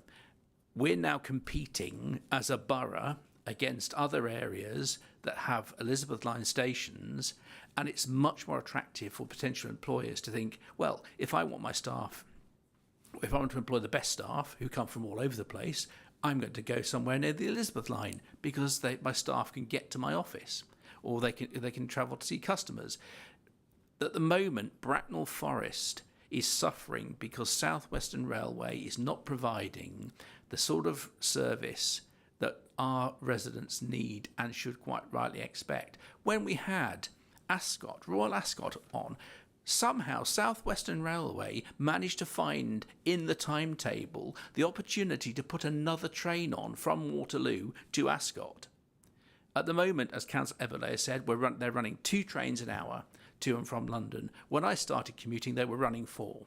we're now competing as a borough against other areas that have Elizabeth line stations, and it's much more attractive for potential employers to think, well, if I want to employ the best staff who come from all over the place, I'm going to go somewhere near the Elizabeth line because my staff can get to my office, or they can travel to see customers. At the moment, Bracknell Forest is suffering because South Western Railway is not providing the sort of service that our residents need and should quite rightly expect. When we had Royal Ascot on, somehow South Western Railway managed to find in the timetable the opportunity to put another train on from Waterloo to Ascot. At the moment, as Councillor Everley said, they're running 2 trains an hour to and from London. When I started commuting, they were running 4.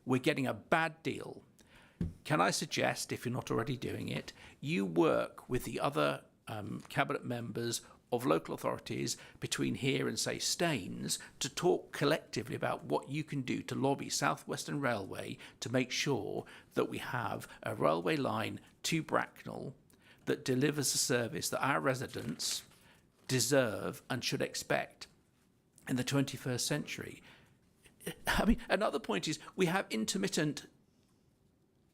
We're getting a bad deal. Can I suggest, if you're not already doing it, you work with the other cabinet members of local authorities between here and, say, Staines, to talk collectively about what you can do to lobby South Western Railway to make sure that we have a railway line to Bracknell that delivers a service that our residents deserve and should expect in the 21st century. I mean, another point is we have intermittent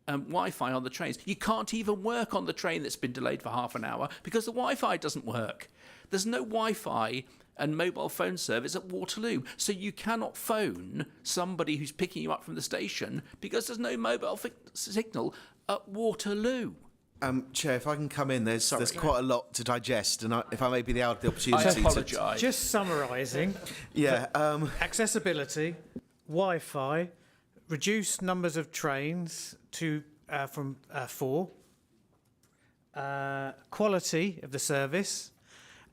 Wi-Fi on the trains. You can't even work on the train that's been delayed for half an hour because the Wi-Fi doesn't work. There's no Wi-Fi and mobile phone service at Waterloo, so you cannot phone somebody who's picking you up from the station because there's no mobile signal at Waterloo. Chair, if I can come in, there's quite a lot to digest, and if I may be allowed the opportunity I apologise. Just summarising. Yeah. Accessibility, Wi-Fi, reduced numbers of trains from 4, quality of the service,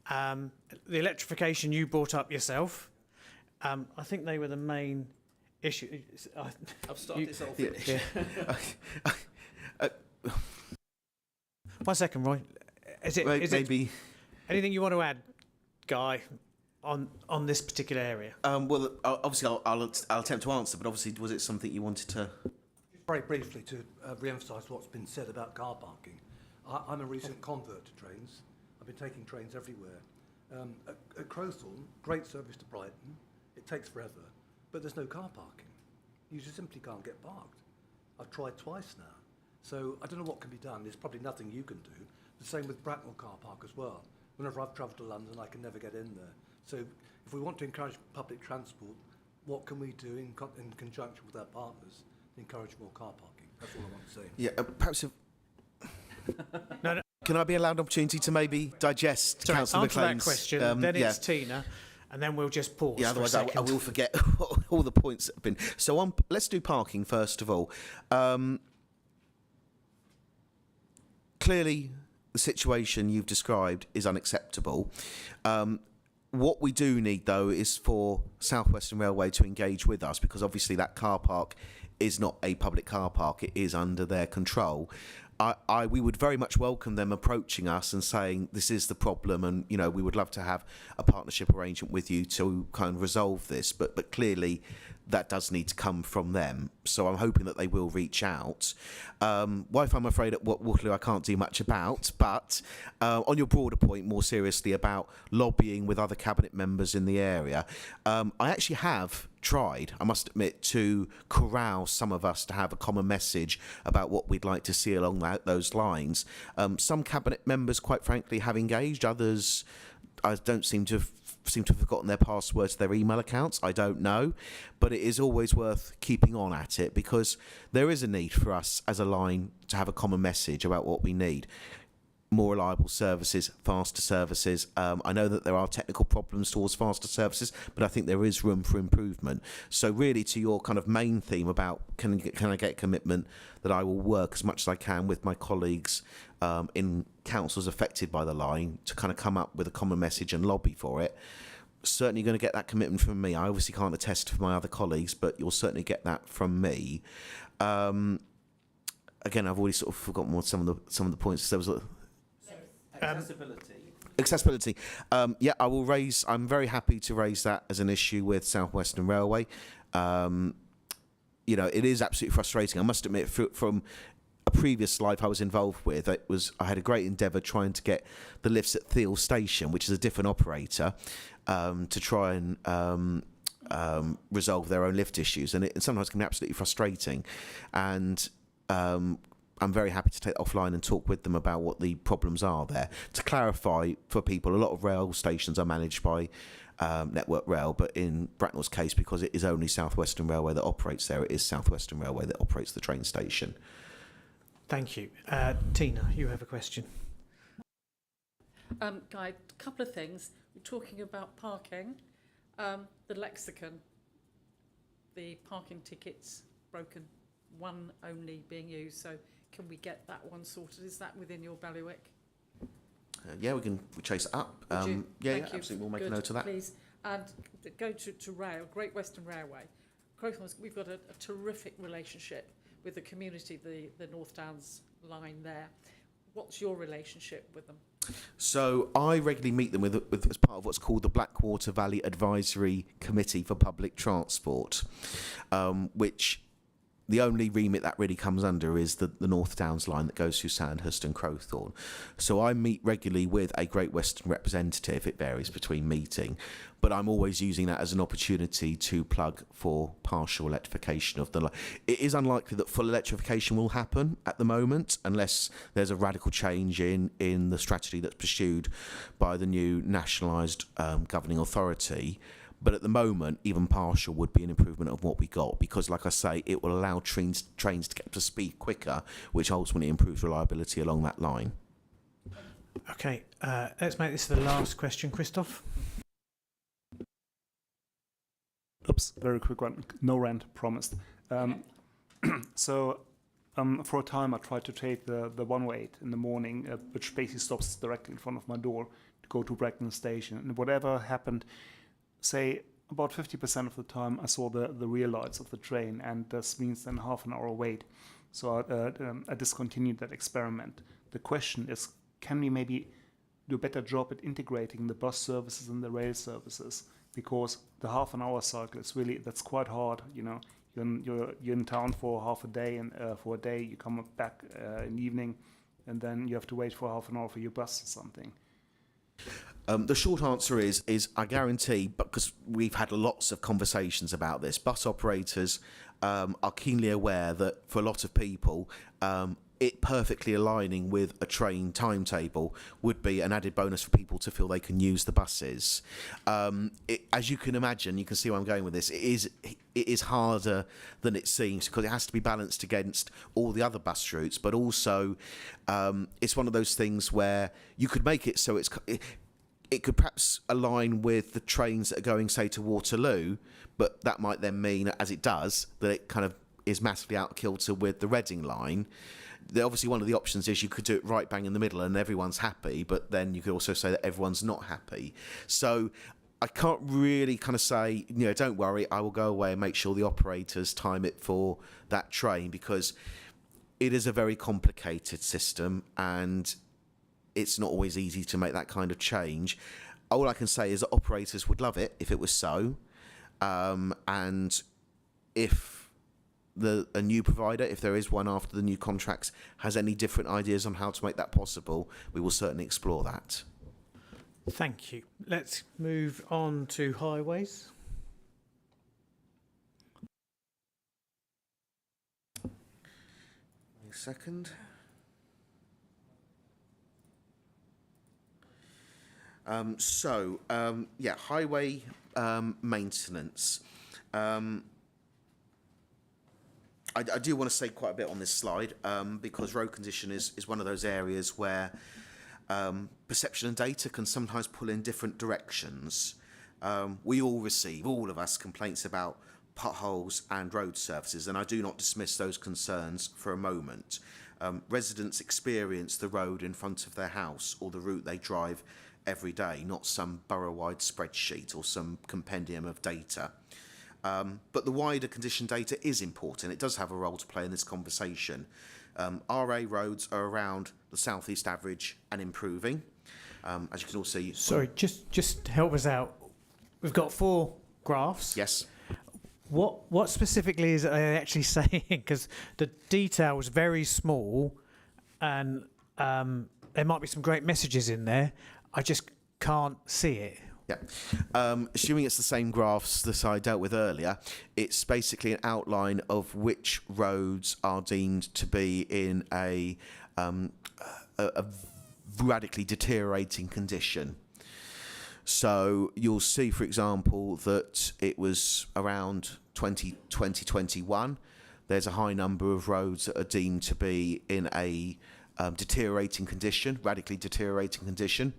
the electrification you brought up yourself. I think they were the main issues. I've started this off. Yeah. 1 second, Roy. Is it anything you want to add, Guy, on this particular area? Well, obviously, I'll attempt to answer, but obviously, was it something you wanted to? Very briefly, to re-emphasise what's been said about car parking. I'm a recent convert to trains. I've been taking trains everywhere. At Crowthorne, great service to Brighton. It takes forever, but there's no car parking. You just simply can't get parked. I've tried twice now. So I don't know what can be done. There's probably nothing you can do. The same with Bracknell car park as well. Whenever I've travelled to London, I can never get in there. So if we want to encourage public transport, what can we do in conjunction with our partners to encourage more car parking? That's all I want to say. Yeah, perhaps No. Can I be allowed an opportunity to maybe digest Councillor Answer McLean's... that question, then it's Tina, and then we'll just pause. Yeah, otherwise I will forget all the points that have been... So let's do parking first of all. Clearly, the situation you've described is unacceptable. What we do need, though, is for South Western Railway to engage with us, because obviously that car park is not a public car park. It is under their control. we would very much welcome them approaching us and saying this is the problem, and we would love to have a partnership arrangement with you to kind of resolve this. But clearly, that does need to come from them. So I'm hoping that they will reach out. Wi-Fi, I'm afraid at Waterloo I can't do much about. But on your broader point, more seriously about lobbying with other cabinet members in the area, I actually have tried, I must admit, to corral some of us to have a common message about what we'd like to see along those lines. Some cabinet members, quite frankly, have engaged. Others, I don't seem to have forgotten their passwords to their email accounts. I don't know, but it is always worth keeping on at it, because there is a need for us as a line to have a common message about what we need. More reliable services, faster services. I know that there are technical problems towards faster services, but I think there is room for improvement. So really, to your kind of main theme about can I get commitment that I will work as much as I can with my colleagues in councils affected by the line to kind of come up with a common message and lobby for it. Certainly going to get that commitment from me. I obviously can't attest for my other colleagues, but you'll certainly get that from me. Again, I've already sort of forgotten some of the points. There was accessibility. Yeah, I will raise. I'm very happy to raise that as an issue with South Western Railway. It is absolutely frustrating. I must admit, from a previous life I was involved with, I had a great endeavour trying to get the lifts at Thiel Station, which is a different operator, to try and resolve their own lift issues, and it sometimes can be absolutely frustrating. And I'm very happy to take it offline and talk with them about what the problems are there. To clarify for people, a lot of rail stations are managed by Network Rail, but in Bracknell's case, because it is only South Western Railway that operates there, it is South Western Railway that operates the train station. Thank you. Tina, you have a question. Guy, a couple of things. We're talking about parking, the lexicon, the parking tickets broken, one only being used. So can we get that one sorted? Is that within your bailiwick? Yeah, we chase it up. Yeah, absolutely. We'll make a note of that. Please. And go to rail, Great Western Railway. We've got a terrific relationship with the community, the North Downs line there. What's your relationship with them? So I regularly meet them with as part of what's called the Blackwater Valley Advisory Committee for Public Transport, which the only remit that really comes under is the North Downs line that goes through Sandhurst and Crowthorne. So I meet regularly with a Great Western representative. It varies between meeting, but I'm always using that as an opportunity to plug for partial electrification of the line. It is unlikely that full electrification will happen at the moment unless there's a radical change in the strategy that's pursued by the new nationalised governing authority. But at the moment, even partial would be an improvement of what we got, because, like I say, it will allow trains to get up to speed quicker, which ultimately improves reliability along that line. Okay, let's make this the last question, Christoph. Oops, very quick one. No rant, promised. So, for a time, I tried to take the 108 in the morning, which basically stops directly in front of my door to go to Bracknell Station. And whatever happened, say about 50% of the time I saw the rear lights of the train, and this means then half an hour wait. So I discontinued that experiment. The question is, can we maybe do a better job at integrating the bus services and the rail services? Because the half an hour cycle is that's quite hard. You're in town for half a day, and for a day you come back in the evening, and then you have to wait for half an hour for your bus or something. The short answer is I guarantee, because we've had lots of conversations about this, bus operators are keenly aware that for a lot of people, it perfectly aligning with a train timetable would be an added bonus for people to feel they can use the buses. As you can imagine, you can see where I'm going with this. It is harder than it seems, because it has to be balanced against all the other bus routes, but also it's one of those things where you could make it so it could perhaps align with the trains that are going, say, to Waterloo, but that might then mean, as it does, that it kind of is massively out of kilter with the Reading line. Obviously, one of the options is you could do it right bang in the middle and everyone's happy, but then you could also say that everyone's not happy. So I can't really kind of say, don't worry, I will go away and make sure the operators time it for that train, because it is a very complicated system, and it's not always easy to make that kind of change. All I can say is that operators would love it if it was so, and if a new provider, if there is one after the new contracts, has any different ideas on how to make that possible, we will certainly explore that. Thank you. Let's move on to highways. A second. Highway maintenance. I do want to say quite a bit on this slide because road condition is one of those areas where perception and data can sometimes pull in different directions. We all receive, all of us, complaints about potholes and road surfaces, and I do not dismiss those concerns for a moment. Residents experience the road in front of their house or the route they drive every day, not some borough-wide spreadsheet or some compendium of data. But the wider condition data is important. It does have a role to play in this conversation. RA roads are around the South East average and improving. As you can all see... Sorry, just help us out. We've got 4 graphs. Yes. What specifically is it actually saying? Because the detail was very small, and there might be some great messages in there. I just can't see it. Yeah. Assuming it's the same graphs that I dealt with earlier, it's basically an outline of which roads are deemed to be in a radically deteriorating condition. So you'll see, for example, that it was around 2021. There's a high number of roads that are deemed to be in a deteriorating condition, radically deteriorating condition.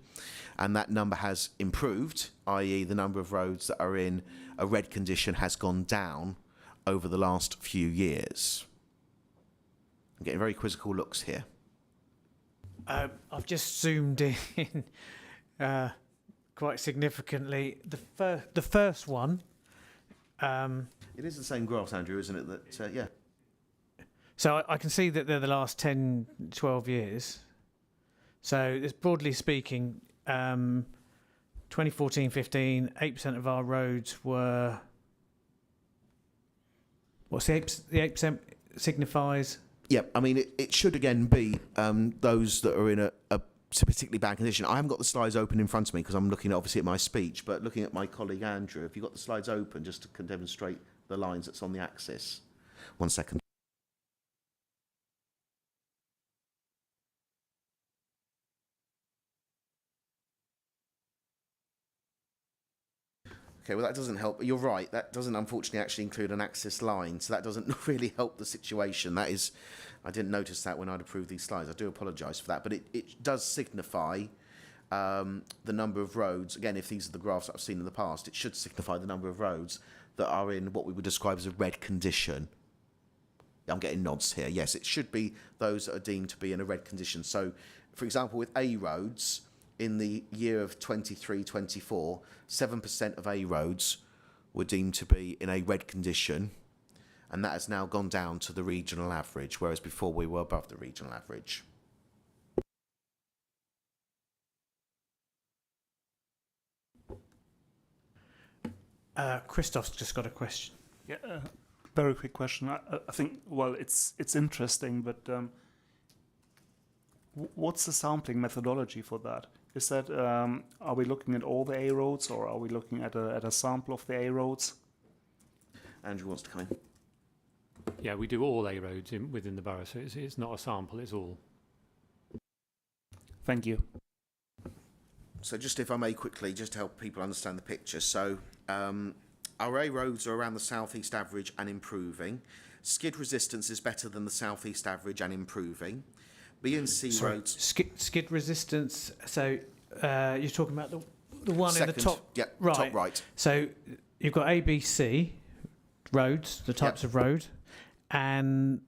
And that number has improved, i.e. the number of roads that are in a red condition has gone down over the last few years. I'm getting very quizzical looks here. I've just zoomed in quite significantly. The first one... it is the same graphs, Andrew, isn't it? That yeah. So I can see that they're the last 10, 12 years. So it's broadly speaking... 2014-15, 8% of our roads were... What's the 8% signifies? Yeah, I mean, it should again be those that are in a particularly bad condition. I haven't got the slides open in front of me because I'm looking obviously at my speech, but looking at my colleague Andrew, have you got the slides open just to demonstrate the lines that's on the axis? 1 second. Okay, well, that doesn't help. You're right. That doesn't, unfortunately, actually include an axis line, so that doesn't really help the situation. That is, I didn't notice that when I'd approved these slides. I do apologise for that, but it does signify the number of roads. Again, if these are the graphs that I've seen in the past, it should signify the number of roads that are in what we would describe as a red condition. I'm getting nods here. Yes, it should be those that are deemed to be in a red condition. So, for example, with A roads, in the year of 23-24, 7% of A roads were deemed to be in a red condition, and that has now gone down to the regional average, whereas before we were above the regional average. Christoph's just got a question. Yeah, very quick question. I think, well, it's interesting, but what's the sampling methodology for that? Is that, are we looking at all the A roads, or are we looking at a sample of the A roads? Andrew wants to come in. Yeah, we do all A roads within the borough, so it's not a sample, it's all. Thank you. So just if I may quickly, just to help people understand the picture. So our A roads are around the South East average and improving. Skid resistance is better than the South East average and improving. B and C roads... Skid resistance, so you're talking about the one Second, in the top... Yeah, right. top right. So you've got A, B, C roads, the types of road, and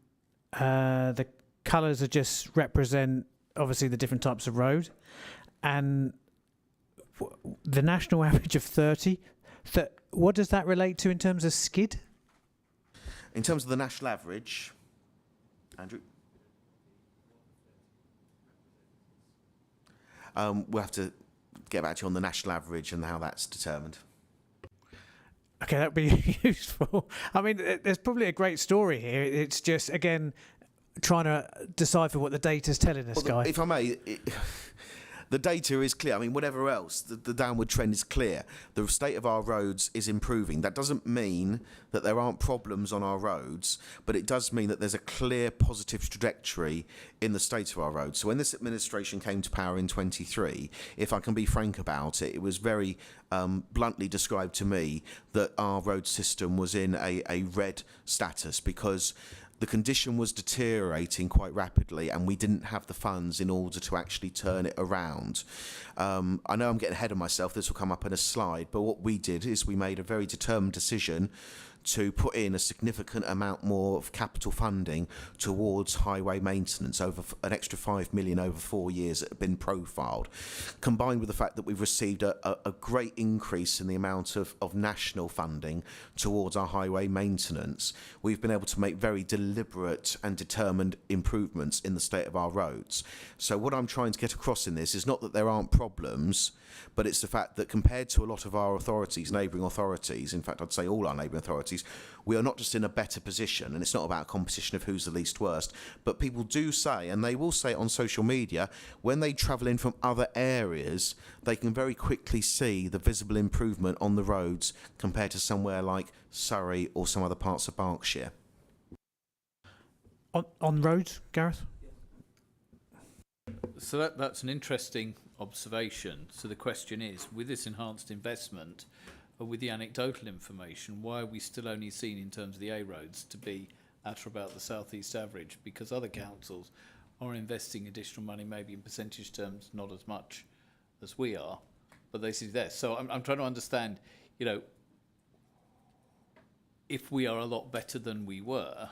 the colours are just represent, obviously, the different types of road. And the national average of 30, what does that relate to in terms of skid? In terms of the national average, Andrew? we'll have to get back to you on the national average and how that's determined. Okay, that'd be useful. I mean, there's probably a great story here. It's just, again, trying to decipher what the data's telling us, Well, Guy. if I may, the data is clear. I mean, whatever else, the downward trend is clear. The state of our roads is improving. That doesn't mean that there aren't problems on our roads, but it does mean that there's a clear positive trajectory in the state of our roads. So when this administration came to power in 23, if I can be frank about it, it was very bluntly described to me that our road system was in a red status because the condition was deteriorating quite rapidly and we didn't have the funds in order to actually turn it around. I know I'm getting ahead of myself, this will come up in a slide, but what we did is we made a very determined decision to put in a significant amount more of capital funding towards highway maintenance, over an extra 5 million over 4 years that have been profiled, combined with the fact that we've received a great increase in the amount of national funding towards our highway maintenance. We've been able to make very deliberate and determined improvements in the state of our roads. So what I'm trying to get across in this is not that there aren't problems, but it's the fact that compared to a lot of our authorities, neighbouring authorities, in fact I'd say all our neighbouring authorities, we are not just in a better position, and it's not about a competition of who's the least worst, but people do say, and they will say it on social media, when they travel in from other areas, they can very quickly see the visible improvement on the roads compared to somewhere like Surrey or some other parts of Berkshire. On roads, Gareth? So that's an interesting observation. So the question is, with this enhanced investment, or with the anecdotal information, why are we still only seen in terms of the A roads to be at or about the southeast average? Because other councils are investing additional money, maybe in percentage terms, not as much as we are, but they see there. So I'm trying to understand, you know, if we are a lot better than we were,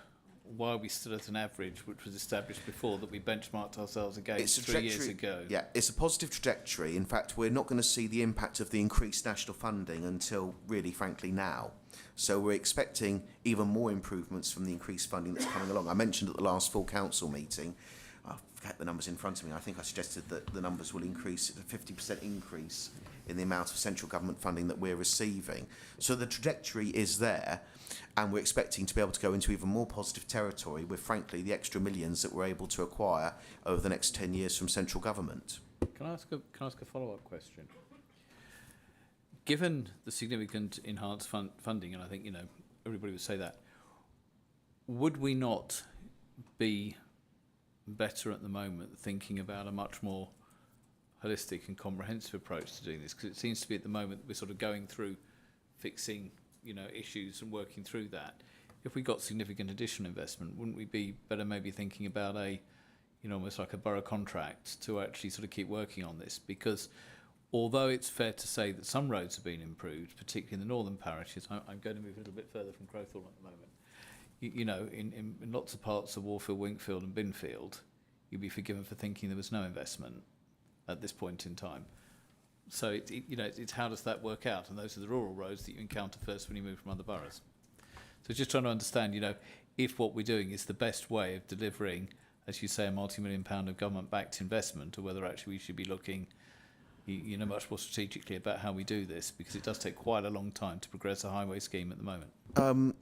why are we still at an average which was established before that we benchmarked ourselves against 3 years ago? Yeah, it's a positive trajectory. In fact, we're not going to see the impact of the increased national funding until, really, frankly, now. So we're expecting even more improvements from the increased funding that's coming along. I mentioned at the last full council meeting, I forget the numbers in front of me, I think I suggested that the numbers will increase, a 50% increase in the amount of central government funding that we're receiving. So the trajectory is there, and we're expecting to be able to go into even more positive territory with, frankly, the extra millions that we're able to acquire over the next 10 years from central government. Can I ask a follow-up question? Given the significant enhanced funding, and I think, you know, everybody would say that, would we not be better at the moment thinking about a much more holistic and comprehensive approach to doing this? Because it seems to be at the moment we're sort of going through fixing, you know, issues and working through that. If we got significant additional investment, wouldn't we be better maybe thinking about a, you know, almost like a borough contract to actually sort of keep working on this? Because although it's fair to say that some roads have been improved, particularly in the northern parishes, I'm going to move a little bit further from Crowthorne at the moment. You know, in lots of parts of Warfield, Winkfield and Binfield, you'd be forgiven for thinking there was no investment at this point in time. So, you know, it's how does that work out? And those are the rural roads that you encounter first when you move from other boroughs. So just trying to understand, you know, if what we're doing is the best way of delivering, as you say, a multi-million-pound of government-backed investment, or whether actually we should be looking, you know, much more strategically about how we do this, because it does take quite a long time to progress a highway scheme at the moment.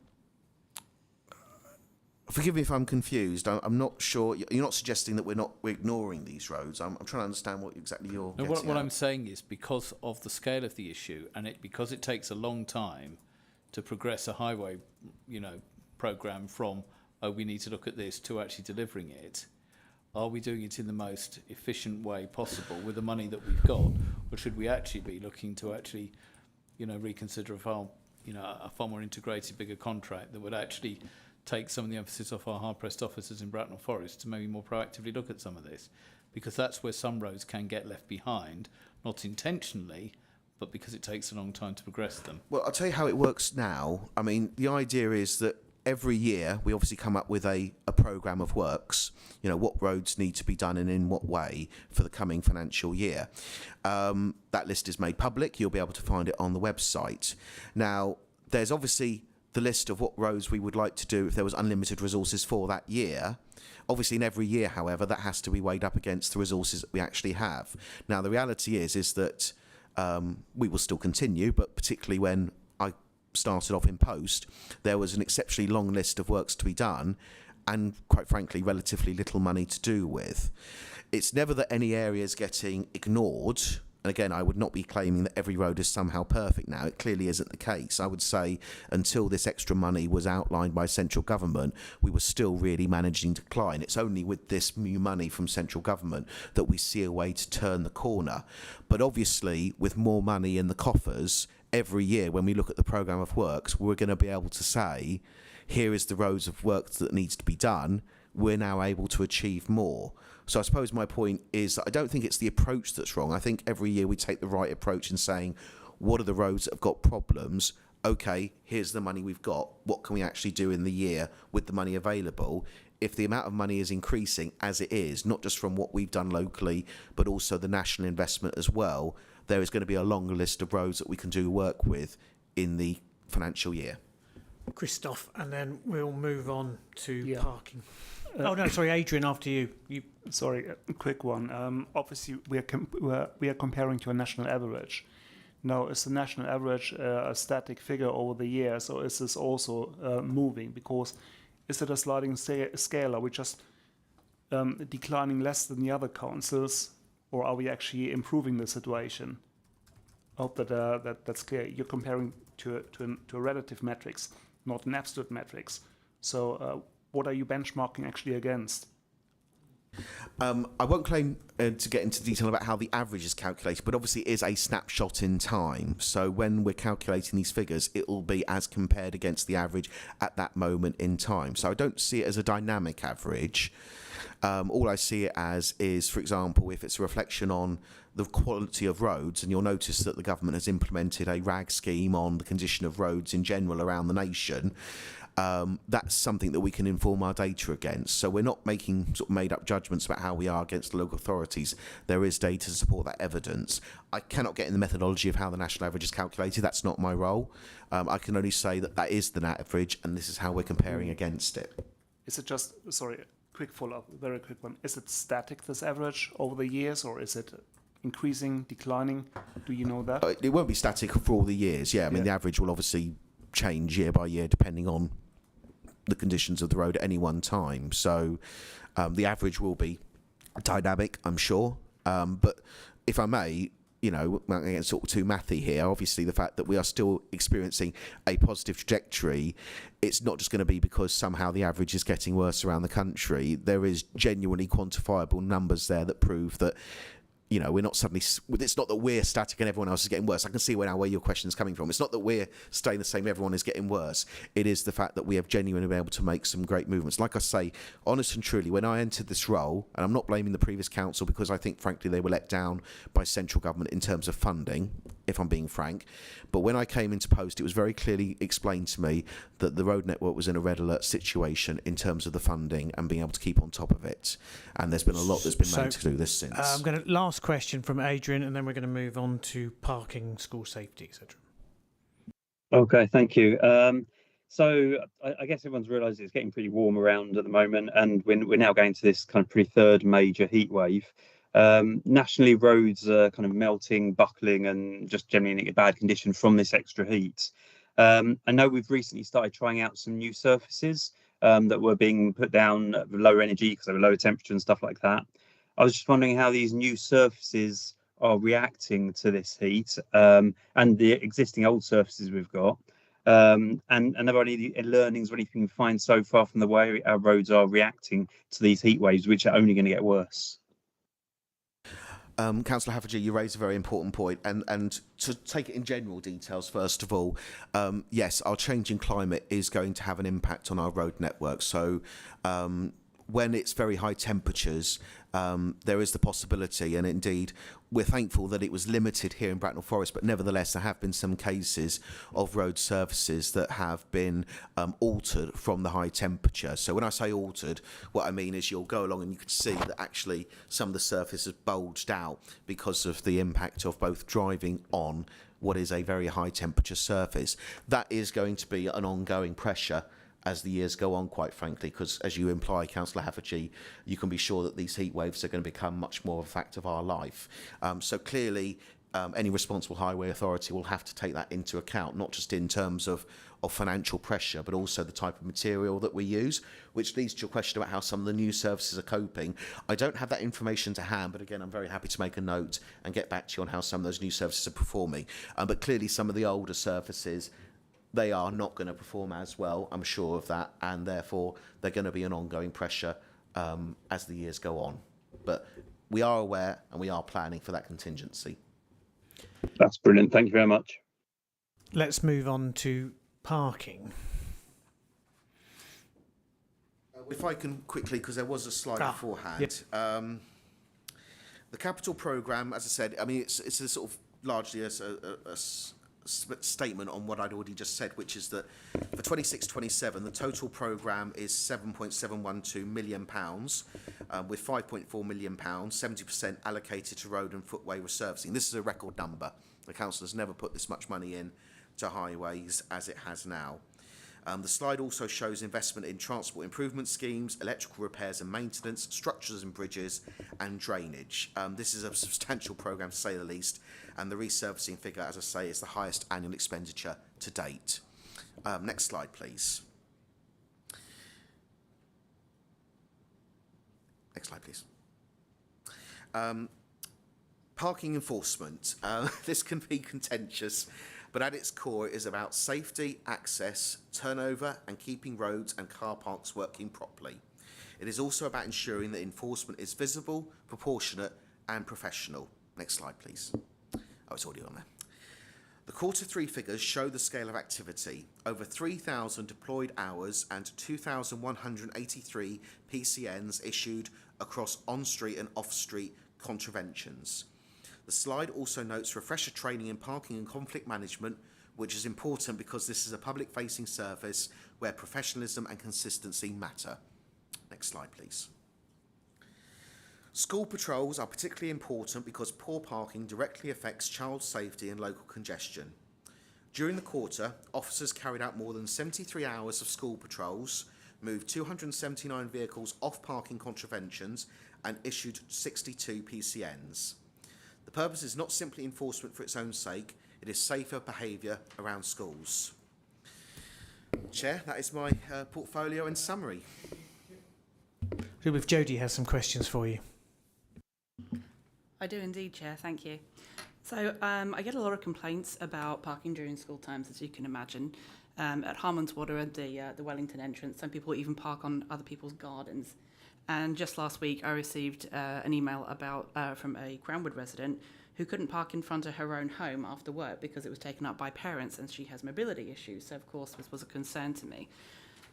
Forgive me if I'm confused. I'm not sure. You're not suggesting that we're ignoring these roads. I'm trying to understand what exactly you're getting at. What I'm saying is because of the scale of the issue, and because it takes a long time to progress a highway, you know, programme from, oh, we need to look at this, to actually delivering it, are we doing it in the most efficient way possible with the money that we've got, or should we actually be looking to actually, you know, reconsider a far more integrated, bigger contract that would actually take some of the emphasis off our hard-pressed officers in Bracknell Forest to maybe more proactively look at some of this? Because that's where some roads can get left behind, not intentionally, but because it takes a long time to progress them. Well, I'll tell you how it works now. I mean, the idea is that every year we obviously come up with a programme of works, you know, what roads need to be done and in what way for the coming financial year. That list is made public. You'll be able to find it on the website. Now, there's obviously the list of what roads we would like to do if there was unlimited resources for that year. Obviously, in every year, however, that has to be weighed up against the resources that we actually have. Now, the reality is that we will still continue, but particularly when I started off in post, there was an exceptionally long list of works to be done and, quite frankly, relatively little money to do with. It's never that any area is getting ignored. And again, I would not be claiming that every road is somehow perfect now. It clearly isn't the case. I would say until this extra money was outlined by central government, we were still really managing to decline. It's only with this new money from central government that we see a way to turn the corner. But obviously, with more money in the coffers, every year when we look at the programme of works, we're going to be able to say, here is the roads of work that needs to be done. We're now able to achieve more. So I suppose my point is that I don't think it's the approach that's wrong. I think every year we take the right approach in saying, what are the roads that have got problems? Okay, here's the money we've got. What can we actually do in the year with the money available? If the amount of money is increasing, as it is, not just from what we've done locally, but also the national investment as well, there is going to be a longer list of roads that we can do work with in the financial year. Christoph, and then we'll move on to Yeah. parking. Oh, no, sorry, Adrian, after you. Sorry, a quick one. Obviously, we are comparing to a national average. Now, is the national average a static figure over the years, or is this also moving? Because is it a sliding scale? Are we just declining less than the other councils, or are we actually improving the situation? I hope that that's clear. You're comparing to a relative metrics, not an absolute metrics. So what are you benchmarking actually against? I won't claim to get into detail about how the average is calculated, but obviously it is a snapshot in time. So when we're calculating these figures, it will be as compared against the average at that moment in time. So I don't see it as a dynamic average. All I see it as is, for example, if it's a reflection on the quality of roads, and you'll notice that the government has implemented a RAG scheme on the condition of roads in general around the nation. That's something that we can inform our data against. So we're not making sort of made up judgments about how we are against the local authorities. There is data to support that evidence. I cannot get in the methodology of how the national average is calculated. That's not my role. I can only say that that is the average, and this is how we're comparing against it. Is it just, sorry, quick follow-up, very quick one. Is it static, this average, over the years, or is it increasing, declining? Do you know that? It won't be static for all the years, yeah. I mean, the average will obviously change year by year depending on the conditions of the road at any one time. So the average will be dynamic, I'm sure. But if I may, you know, I'm getting sort of too mathy here. Obviously, the fact that we are still experiencing a positive trajectory, it's not just going to be because somehow the average is getting worse around the country. There is genuinely quantifiable numbers there that prove that, you know, we're not suddenly, it's not that we're static and everyone else is getting worse. I can see where your question is coming from. It's not that we're staying the same, everyone is getting worse. It is the fact that we have genuinely been able to make some great movements. Like I say, honest and truly, when I entered this role, and I'm not blaming the previous council because I think, frankly, they were let down by central government in terms of funding, if I'm being frank. But when I came into post, it was very clearly explained to me that the road network was in a red alert situation in terms of the funding and being able to keep on top of it. And there's been a lot that's been made to do this since. I'm going to last question from Adrian, and then we're going to move on to parking, school safety, etc. Okay, thank you. So I guess everyone's realised it's getting pretty warm around at the moment, and we're now going to this kind of pretty third major heat wave. Nationally, roads are kind of melting, buckling, and just generally in a bad condition from this extra heat. I know we've recently started trying out some new surfaces that were being put down at lower energy because they were lower temperature and stuff like that. I was just wondering how these new surfaces are reacting to this heat and the existing old surfaces we've got. And are there any learnings or anything you find so far from the way our roads are reacting to these heat waves, which are only going to get worse? Councillor Haffajee, you raise a very important point, and to take it in general details, first of all, yes, our changing climate is going to have an impact on our road network. So when it's very high temperatures, there is the possibility, and indeed we're thankful that it was limited here in Bracknell Forest, but nevertheless there have been some cases of road surfaces that have been altered from the high temperature. So when I say altered, what I mean is you'll go along and you can see that actually some of the surface has bulged out because of the impact of both driving on what is a very high temperature surface. That is going to be an ongoing pressure as the years go on, quite frankly, because as you imply, Councillor Haffordge, you can be sure that these heat waves are going to become much more of a fact of our life. So clearly, any responsible highway authority will have to take that into account, not just in terms of financial pressure, but also the type of material that we use, which leads to your question about how some of the new services are coping. I don't have that information to hand, but again, I'm very happy to make a note and get back to you on how some of those new services are performing. But clearly, some of the older services, they are not going to perform as well, I'm sure of that, and therefore they're going to be an ongoing pressure as the years go on. But we are aware and we are planning for that contingency. That's brilliant. Thank you very much. Let's move on to parking. If I can quickly, because there was a slide beforehand. Yep. The capital programme, as I said, I mean, it's a sort of largely a statement on what I'd already just said, which is that for 26-27, the total programme is £7.712 million, with £5.4 million, 70% allocated to road and footway resurfacing. This is a record number. The council has never put this much money in to highways as it has now. The slide also shows investment in transport improvement schemes, electrical repairs and maintenance, structures and bridges, and drainage. This is a substantial programme, to say the least, and the resurfacing figure, as I say, is the highest annual expenditure to date. Next slide, please. Next slide, please. Parking enforcement. This can be contentious, but at its core it is about safety, access, turnover, and keeping roads and car parks working properly. It is also about ensuring that enforcement is visible, proportionate, and professional. Next slide, please. Oh, it's already on there. The Q3 figures show the scale of activity. Over 3,000 deployed hours and 2,183 PCNs issued across on-street and off-street contraventions. The slide also notes refresher training in parking and conflict management, which is important because this is a public-facing service where professionalism and consistency matter. Next slide, please. School patrols are particularly important because poor parking directly affects child safety and local congestion. During the quarter, officers carried out more than 73 hours of school patrols, moved 279 vehicles off parking contraventions, and issued 62 PCNs. The purpose is not simply enforcement for its own sake, it is safer behaviour around schools. Chair, that is my portfolio in summary. If Jodie has some questions for you. I do indeed, Chair. Thank you. So I get a lot of complaints about parking during school times, as you can imagine. At Harmon's Water and the Wellington entrance, some people even park on other people's gardens. And just last week, I received an email from a Crownwood resident who couldn't park in front of her own home after work because it was taken up by parents and she has mobility issues. So, of course, this was a concern to me.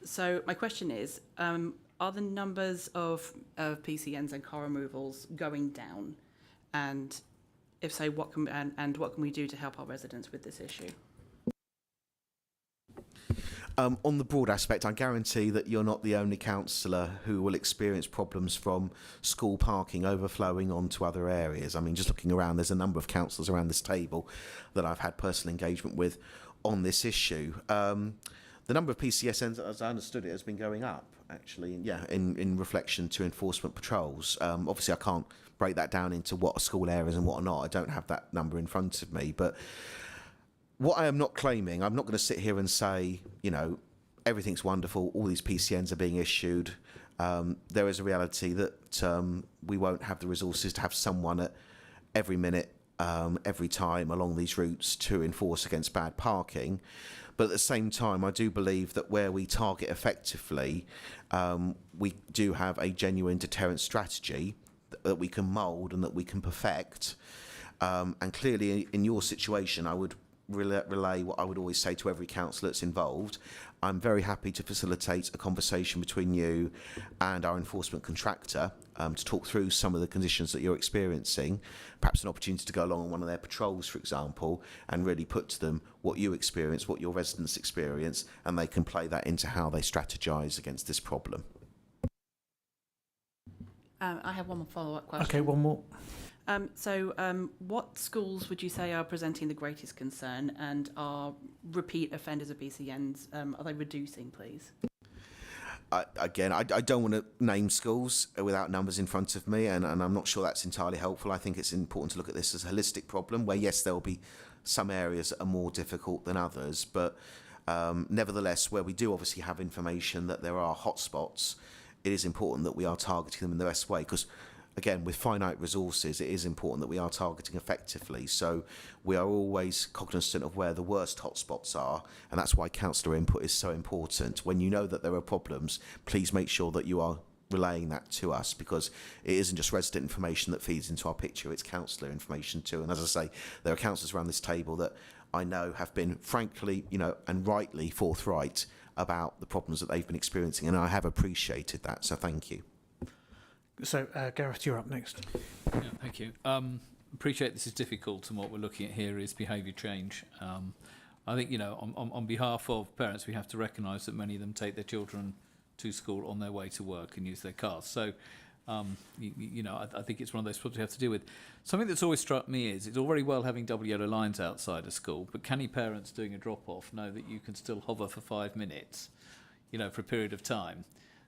So my question is, are the numbers of PCNs and car removals going down? And if so, what can we do to help our residents with this issue? On the broad aspect, I guarantee that you're not the only councillor who will experience problems from school parking overflowing onto other areas. I mean, just looking around, there's a number of councillors around this table that I've had personal engagement with on this issue. The number of PCSNs, as I understood it, has been going up, actually, in reflection to enforcement patrols. Obviously, I can't break that down into what are school areas and what are not. I don't have that number in front of me, but what I am not claiming, I'm not going to sit here and say, everything's wonderful, all these PCNs are being issued. There is a reality that we won't have the resources to have someone at every minute, every time along these routes to enforce against bad parking. But at the same time, I do believe that where we target effectively, we do have a genuine deterrent strategy that we can mould and that we can perfect. And clearly, in your situation, I would relay what I would always say to every councillor that's involved. I'm very happy to facilitate a conversation between you and our enforcement contractor to talk through some of the conditions that you're experiencing, perhaps an opportunity to go along on one of their patrols, for example, and really put to them what you experience, what your residents experience, and they can play that into how they strategise against this problem. I have one more follow-up question. Okay, one more. What schools would you say are presenting the greatest concern and are repeat offenders of BCNs? Are they reducing, please? I don't want to name schools without numbers in front of me, and I'm not sure that's entirely helpful. I think it's important to look at this as a holistic problem where, yes, there will be some areas that are more difficult than others, but nevertheless, where we do obviously have information that there are hotspots, it is important that we are targeting them in the best way, because again, with finite resources, it is important that we are targeting effectively. So we are always cognizant of where the worst hotspots are, and that's why councillor input is so important. When you know that there are problems, please make sure that you are relaying that to us, because it isn't just resident information that feeds into our picture, it's councillor information too. And as I say, there are councillors around this table that I know have been frankly, and rightly forthright about the problems that they've been experiencing, and I have appreciated that, so thank you. So, Gareth, you're up next. Yeah, thank you. Appreciate this is difficult, and what we're looking at here is behaviour change. I think, on behalf of parents, we have to recognise that many of them take their children to school on their way to work and use their cars. So, I think it's one of those problems we have to deal with. Something that's always struck me is it's all very well having double yellow lines outside a school, but can any parents doing a drop-off know that you can still hover for 5 minutes, for a period of time?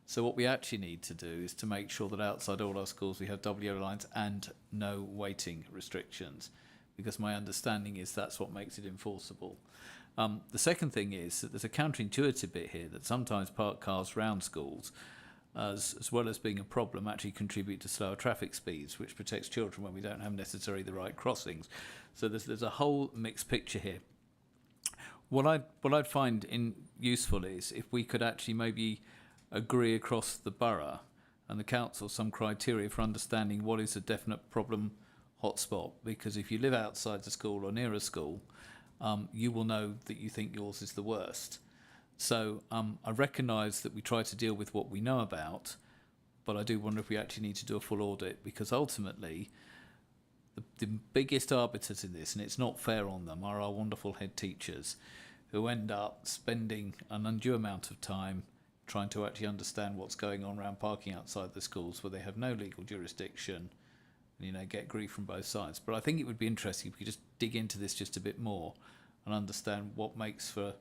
So what we actually need to do is to make sure that outside all our schools we have double yellow lines and no waiting restrictions, because my understanding is that's what makes it enforceable. The second thing is that there's a counterintuitive bit here that sometimes parked cars round schools, as well as being a problem, actually contribute to slower traffic speeds, which protects children when we don't have necessarily the right crossings. So there's a whole mixed picture here. What I'd find useful is if we could actually maybe agree across the borough and the council some criteria for understanding what is a definite problem hotspot, because if you live outside the school or near a school, you will know that you think yours is the worst. So I recognise that we try to deal with what we know about, but I do wonder if we actually need to do a full audit, because ultimately the biggest arbiters in this, and it's not fair on them, are our wonderful head teachers who end up spending an undue amount of time trying to actually understand what's going on around parking outside the schools where they have no legal jurisdiction, and, get grief from both sides. But I think it would be interesting if we could just dig into this just a bit more and understand what makes for,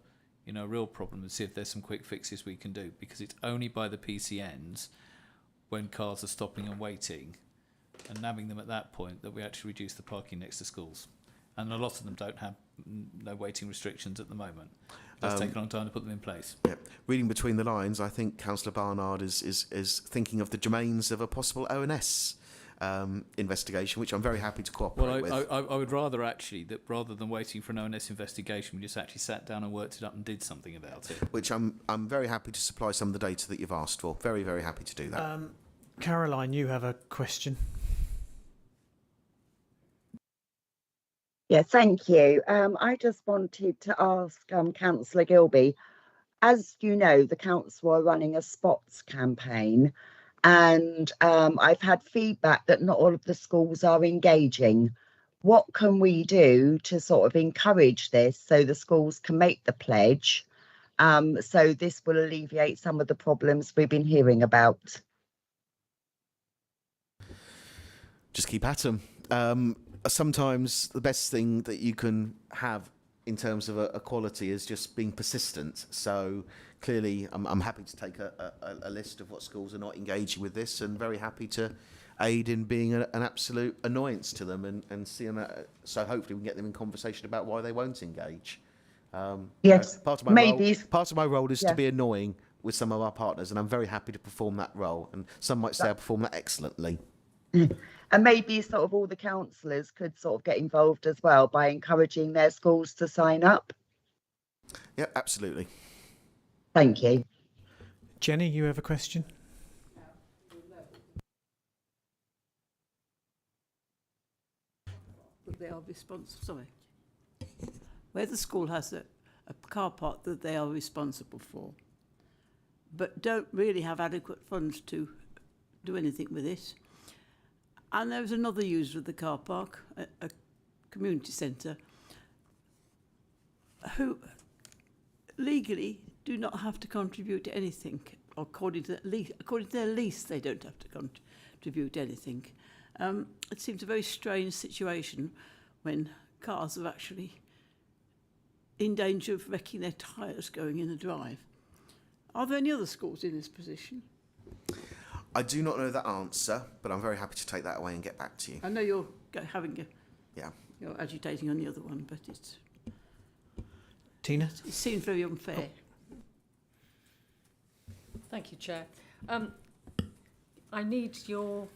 a real problem, and see if there's some quick fixes we can do, because it's only by the PCNs when cars are stopping and waiting and nabbing them at that point that we actually reduce the parking next to schools. And a lot of them don't have no waiting restrictions at the moment. It does take a long time to put them in place. Yeah. Reading between the lines, I think Councillor Barnard is thinking of the domains of a possible ONS investigation, which I'm very happy to cooperate with. I would rather actually that rather than waiting for an ONS investigation, we just actually sat down and worked it up and did something about it. Which I'm very happy to supply some of the data that you've asked for. Very, very happy to do that. Caroline, you have a question. Yeah, thank you. I just wanted to ask Councillor Gilby, as you know, the council are running a spots campaign, and I've had feedback that not all of the schools are engaging. What can we do to sort of encourage this so the schools can make the pledge, so this will alleviate some of the problems we've been hearing about? Just keep at them. Sometimes the best thing that you can have in terms of a quality is just being persistent. So clearly I'm happy to take a list of what schools are not engaging with this, and very happy to aid in being an absolute annoyance to them and see them. So hopefully we can get them in conversation about why they won't engage. Yes, part of my role is to be annoying with some of our partners, and I'm very happy to perform that role. And some might say I perform that excellently. And maybe sort of all the councillors could sort of get involved as well by encouraging their schools to sign up. Yeah, absolutely. Thank you. Jenny, you have a question? That they are responsible. Sorry. Where the school has a car park that they are responsible for, but don't really have adequate funds to do anything with it. And there was another user of the car park, a community centre, who legally do not have to contribute to anything. According to their lease, they don't have to contribute anything. It seems a very strange situation when cars are actually in danger of wrecking their tyres going in a drive. Are there any other schools in this position? I do not know that answer, but I'm very happy to take that away and get back to you. I know you're you're agitating on the other one, but it's Tina? it seems very unfair. Thank you, Chair. I need your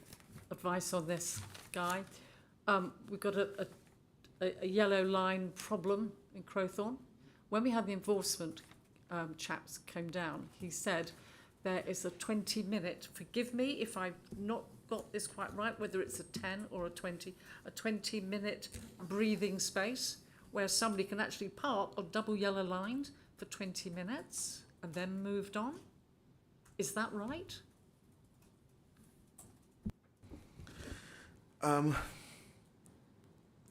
advice on this, Guy. We've got a yellow line problem in Crowthorne. When we had the enforcement chaps came down, he said there is a 20-minute, forgive me if I've not got this quite right, whether it's a 10 or a 20, a 20-minute breathing space where somebody can actually park on double yellow lines for 20 minutes and then moved on. Is that right? It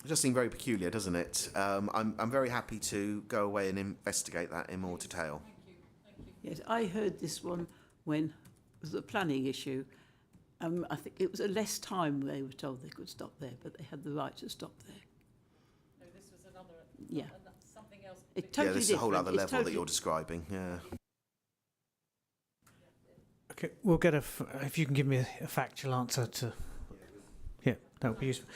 does seem very peculiar, doesn't it? I'm very happy to go away and investigate that in more detail. Yes, I heard this one when it was a planning issue. I think it was a less time they were told they could stop there, but they had the right to stop there. No, this was another. Yeah. Something else. It's totally Yeah, this is a whole different. other It's level totally- that you're describing. Yeah. Okay, we'll get if you can give me a factual answer to. Yeah, that would be useful.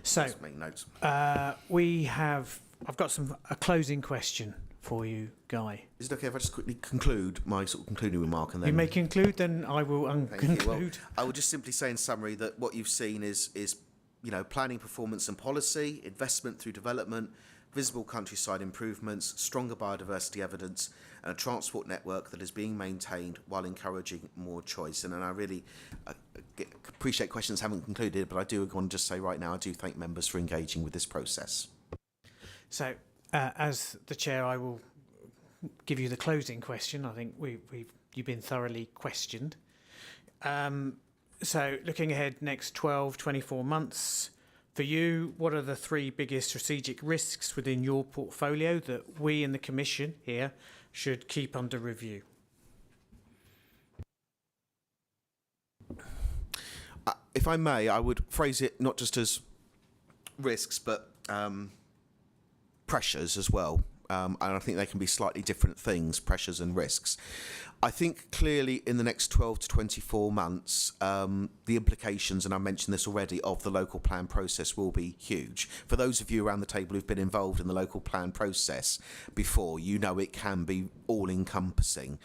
So, Let's make notes. I've got a closing question for you, Guy. Is it okay if I just quickly conclude my sort of concluding remark and then? You may conclude, then I will Thank you. Well, conclude. I will just simply say in summary that what you've seen is planning, performance and policy, investment through development, visible countryside improvements, stronger biodiversity evidence, and a transport network that is being maintained while encouraging more choice. And I really appreciate questions haven't concluded, but I do want to just say right now I do thank members for engaging with this process. So, As the chair, I will give you the closing question. I think you've been thoroughly questioned. So looking ahead next 12, 24 months, for you, what are the three biggest strategic risks within your portfolio that we in the Commission here should keep under review? If I may, I would phrase it not just as risks, but pressures as well. And I think they can be slightly different things, pressures and risks. I think clearly in the next 12 to 24 months, the implications, and I mentioned this already, of the local plan process will be huge. For those of you around the table who've been involved in the local plan process before, you know it can be all-encompassing.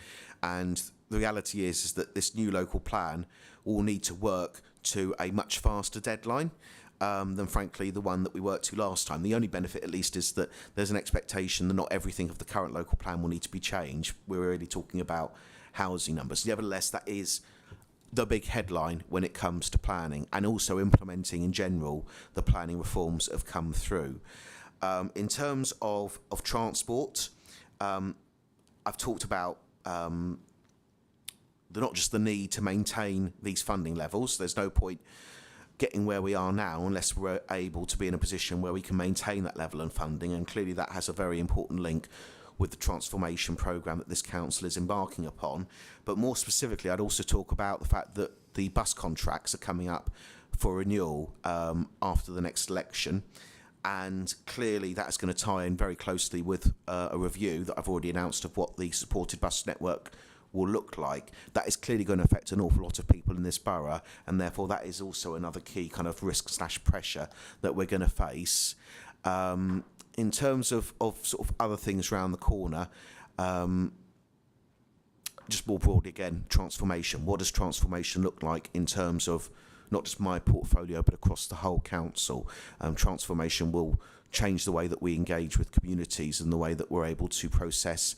And the reality is that this new local plan will need to work to a much faster deadline than, frankly, the one that we worked to last time. The only benefit, at least, is that there's an expectation that not everything of the current local plan will need to be changed. We're really talking about housing numbers. Nevertheless, that is the big headline when it comes to planning, and also implementing in general the planning reforms that have come through. In terms of transport, I've talked about not just the need to maintain these funding levels. There's no point getting where we are now unless we're able to be in a position where we can maintain that level of funding, and clearly that has a very important link with the transformation programme that this council is embarking upon. But more specifically, I'd also talk about the fact that the bus contracts are coming up for renewal after the next election, and clearly that is going to tie in very closely with a review that I've already announced of what the supported bus network will look like. That is clearly going to affect an awful lot of people in this borough, and therefore that is also another key kind of risk/pressure that we're going to face. In terms of sort of other things around the corner, just more broadly again, transformation. What does transformation look like in terms of not just my portfolio but across the whole council? Transformation will change the way that we engage with communities and the way that we're able to process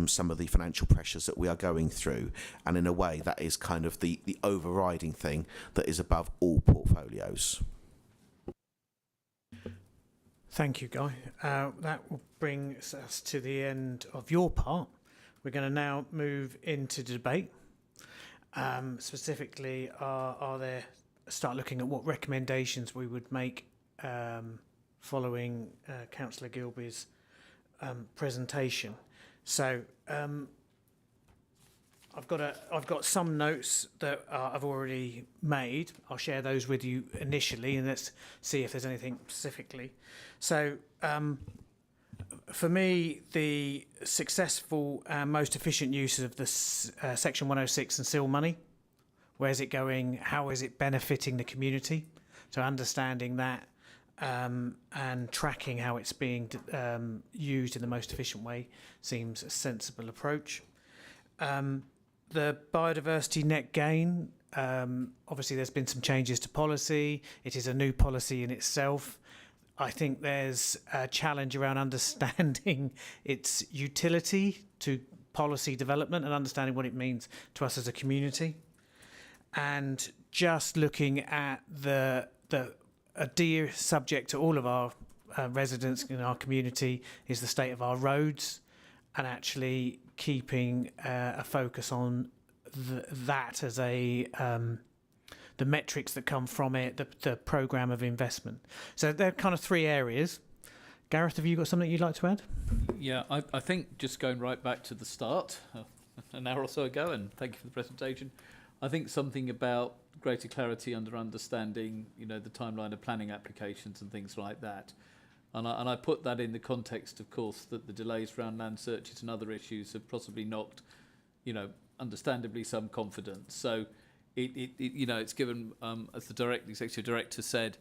some of the financial pressures that we are going through. And in a way, that is kind of the overriding thing that is above all portfolios. Thank you, Guy. That will bring us to the end of your part. We're going to now move into debate. Specifically, start looking at what recommendations we would make following Councillor Gilby's presentation. So I've got some notes that I've already made. I'll share those with you initially, and let's see if there's anything specifically. So, for me, the successful and most efficient use of the Section 106 and SIL money. Where's it going? How is it benefiting the community? So understanding that and tracking how it's being used in the most efficient way seems a sensible approach. The biodiversity net gain, obviously there's been some changes to policy. It is a new policy in itself. I think there's a challenge around understanding its utility to policy development and understanding what it means to us as a community. And just looking at a dear subject to all of our residents in our community is the state of our roads, and actually keeping a focus on that as the metrics that come from it, the programme of investment. So they're kind of three areas. Gareth, have you got something you'd like to add? Yeah, I think just going right back to the start, an hour or so ago, and thank you for the presentation, I think something about greater clarity under understanding, the timeline of planning applications and things like that. And I put that in the context, of course, that the delays around land searches and other issues have possibly knocked, understandably some confidence. So it's given, as the executive director said,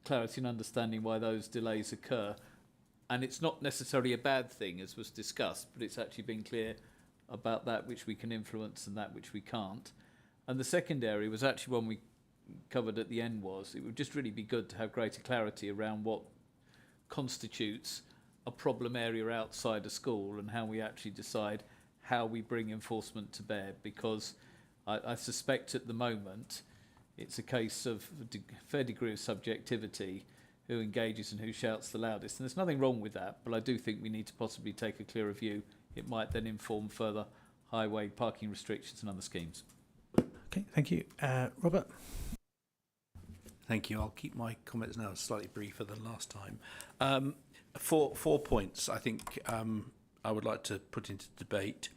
clarity and understanding why those delays occur. And it's not necessarily a bad thing, as was discussed, but it's actually been clear about that which we can influence and that which we can't. And the second area was actually one we covered at the end. It would just really be good to have greater clarity around what constitutes a problem area outside a school and how we actually decide how we bring enforcement to bear, because I suspect at the moment it's a case of a fair degree of subjectivity, who engages and who shouts the loudest. And there's nothing wrong with that, but I do think we need to possibly take a clearer view. It might then inform further highway parking restrictions and other schemes. Okay, thank you. Robert? Thank you. I'll keep my comments now slightly briefer than last time. Four points I think I would like to put into debate.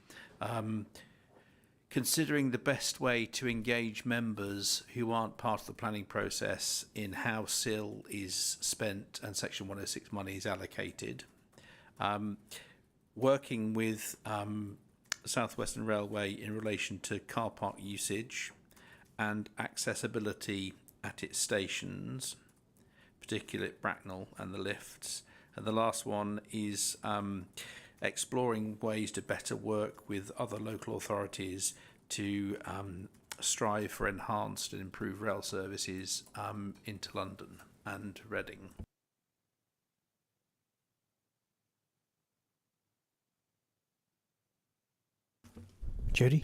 Considering the best way to engage members who aren't part of the planning process in how SIL is spent and Section 106 money is allocated. Working with South Western Railway in relation to car park usage and accessibility at its stations, particularly at Bracknell and the lifts. And the last one is exploring ways to better work with other local authorities to strive for enhanced and improved rail services into London and Reading. Jodie?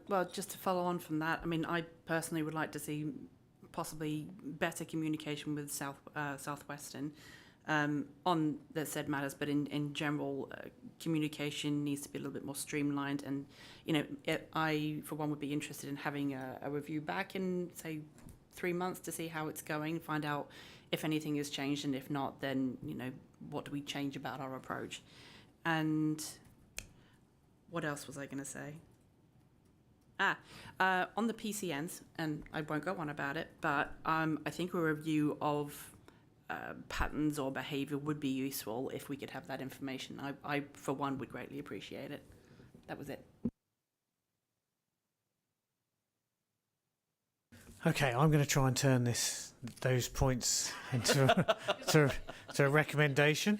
Well, just to follow on from that, I mean, I personally would like to see possibly better communication with Southwestern on the said matters, but in general, communication needs to be a little bit more streamlined. And, I, for one, would be interested in having a review back in, say, 3 months to see how it's going, find out if anything has changed, and if not, then, what do we change about our approach? And what else was I going to say? On the PCNs, and I won't go on about it, but I think a review of patterns or behaviour would be useful if we could have that information. I, for one, would greatly appreciate it. That was it. Okay, I'm going to try and turn those points into a recommendation.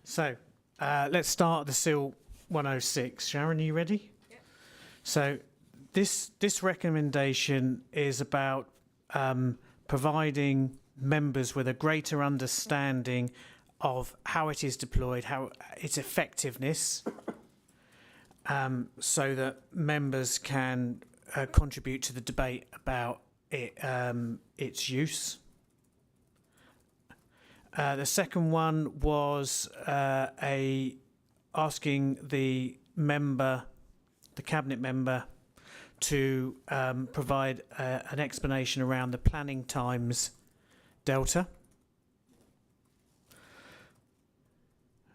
So let's start the SIL 106. Sharon, are you ready? Yep. So this recommendation is about providing members with a greater understanding of how it is deployed, how its effectiveness, so that members can contribute to the debate about its use. The second one was asking the cabinet member to provide an explanation around the planning times delta.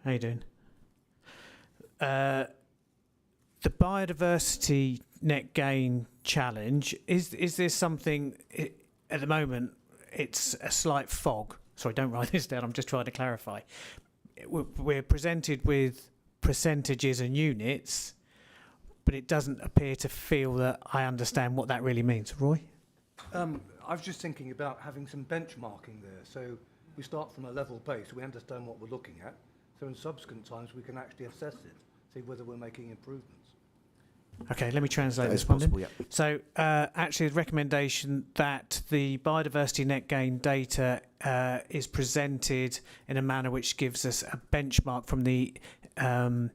How you doing? the biodiversity net gain challenge, is there something at the moment? It's a slight fog. Sorry, don't write this down. I'm just trying to clarify. We're presented with percentages and units, but it doesn't appear to feel that I understand what that really means. Roy? I was just thinking about having some benchmarking there. So we start from a level base, we understand what we're looking at. So in subsequent times, we can actually assess it, see whether we're making improvements. Okay, let me translate That is this one then. possible, yeah. So, actually, the recommendation that the biodiversity net gain data is presented in a manner which gives us a benchmark from the a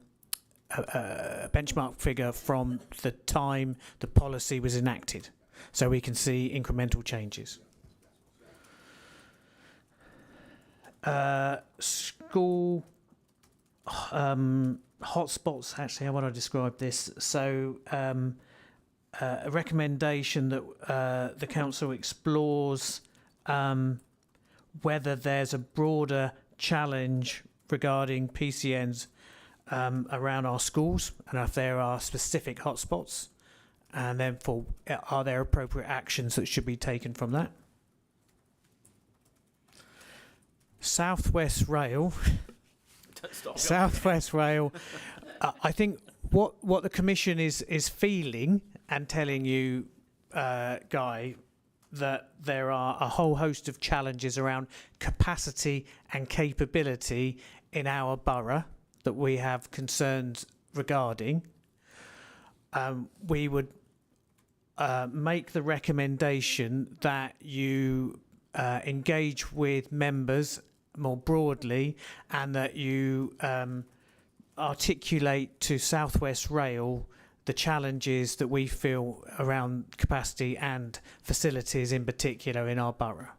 benchmark figure from the time the policy was enacted, so we can see incremental changes. School hotspots, actually, how would I describe this? So a recommendation that the council explores whether there's a broader challenge regarding PCNs around our schools, and if there are specific hotspots, and therefore are there appropriate actions that should be taken from that. South West Rail. South West Rail. I think what the Commission is feeling and telling you, Guy, that there are a whole host of challenges around capacity and capability in our borough that we have concerns regarding. We would make the recommendation that you engage with members more broadly, and that you articulate to South West Rail the challenges that we feel around capacity and facilities in particular in our borough.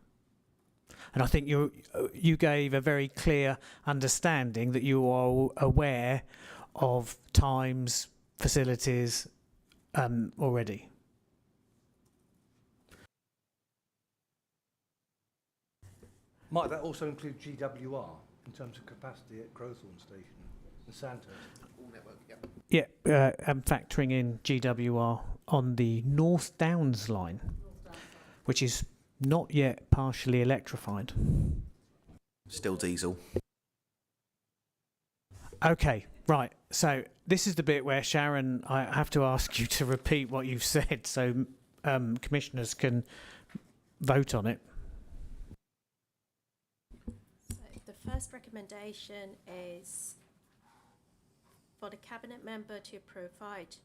And I think you gave a very clear understanding that you are aware of times, facilities already. Might that also include GWR in terms of capacity at Crowthorne Station and Sandhurst? All network, yep. Yeah, I'm factoring in GWR on the North Downs line, which is not yet partially electrified. Still diesel. Okay, right. So this is the bit where, Sharon, I have to ask you to repeat what you've said so commissioners can vote on it. The first recommendation is for the Cabinet member to provide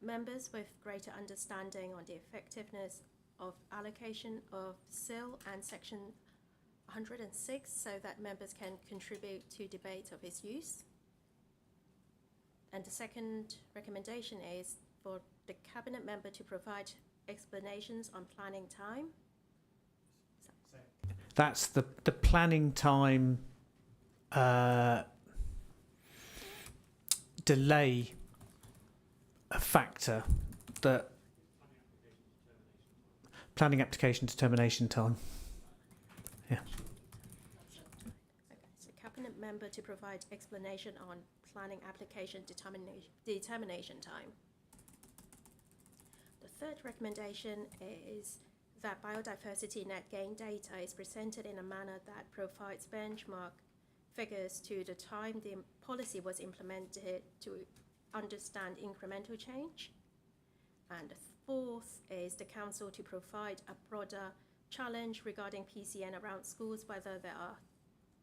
members with greater understanding on the effectiveness of allocation of SIL and Section 106 so that members can contribute to debate of its use. And the second recommendation is for the Cabinet member to provide explanations on planning time. That's the planning time delay a factor that planning application determination time. Yeah. Okay, so Cabinet member to provide explanation on planning application determination time. The third recommendation is that biodiversity net gain data is presented in a manner that provides benchmark figures to the time the policy was implemented to understand incremental change. And the fourth is the council to provide a broader challenge regarding PCN around schools, whether there are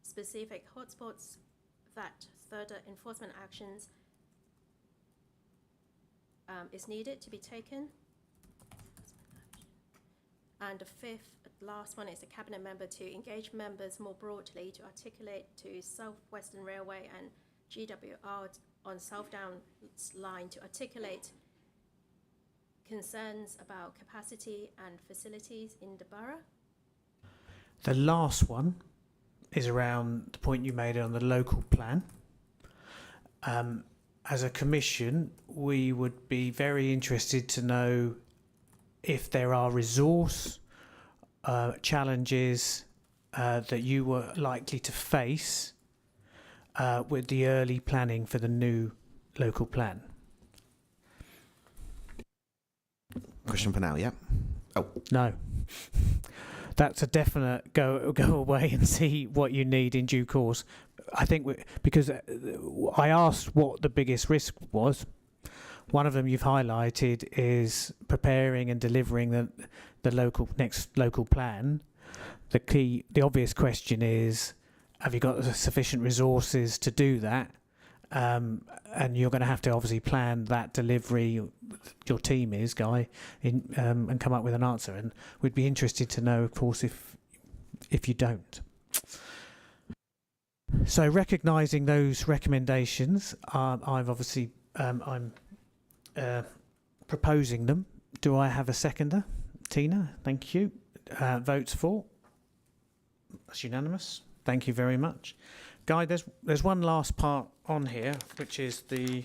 specific hotspots that further enforcement actions is needed to be taken. And the fifth, last one, is the Cabinet member to engage members more broadly to articulate to South Western Railway and GWR on South Downs line to articulate concerns about capacity and facilities in the borough. The last one is around the point you made on the local plan. As a commission, we would be very interested to know if there are resource challenges that you were likely to face with the early planning for the new local plan. Question for now, yeah? Oh, No. That's a definite go away and see what you need in due course. I think because I asked what the biggest risk was. One of them you've highlighted is preparing and delivering the next local plan. The obvious question is, have you got sufficient resources to do that? And you're going to have to obviously plan that delivery. Your team is, Guy, and come up with an answer. And we'd be interested to know, of course, if you don't. So, recognising those recommendations, I'm proposing them. Do I have a seconder? Tina, thank you. Votes for. That's unanimous. Thank you very much. Guy, there's one last part on here, which is the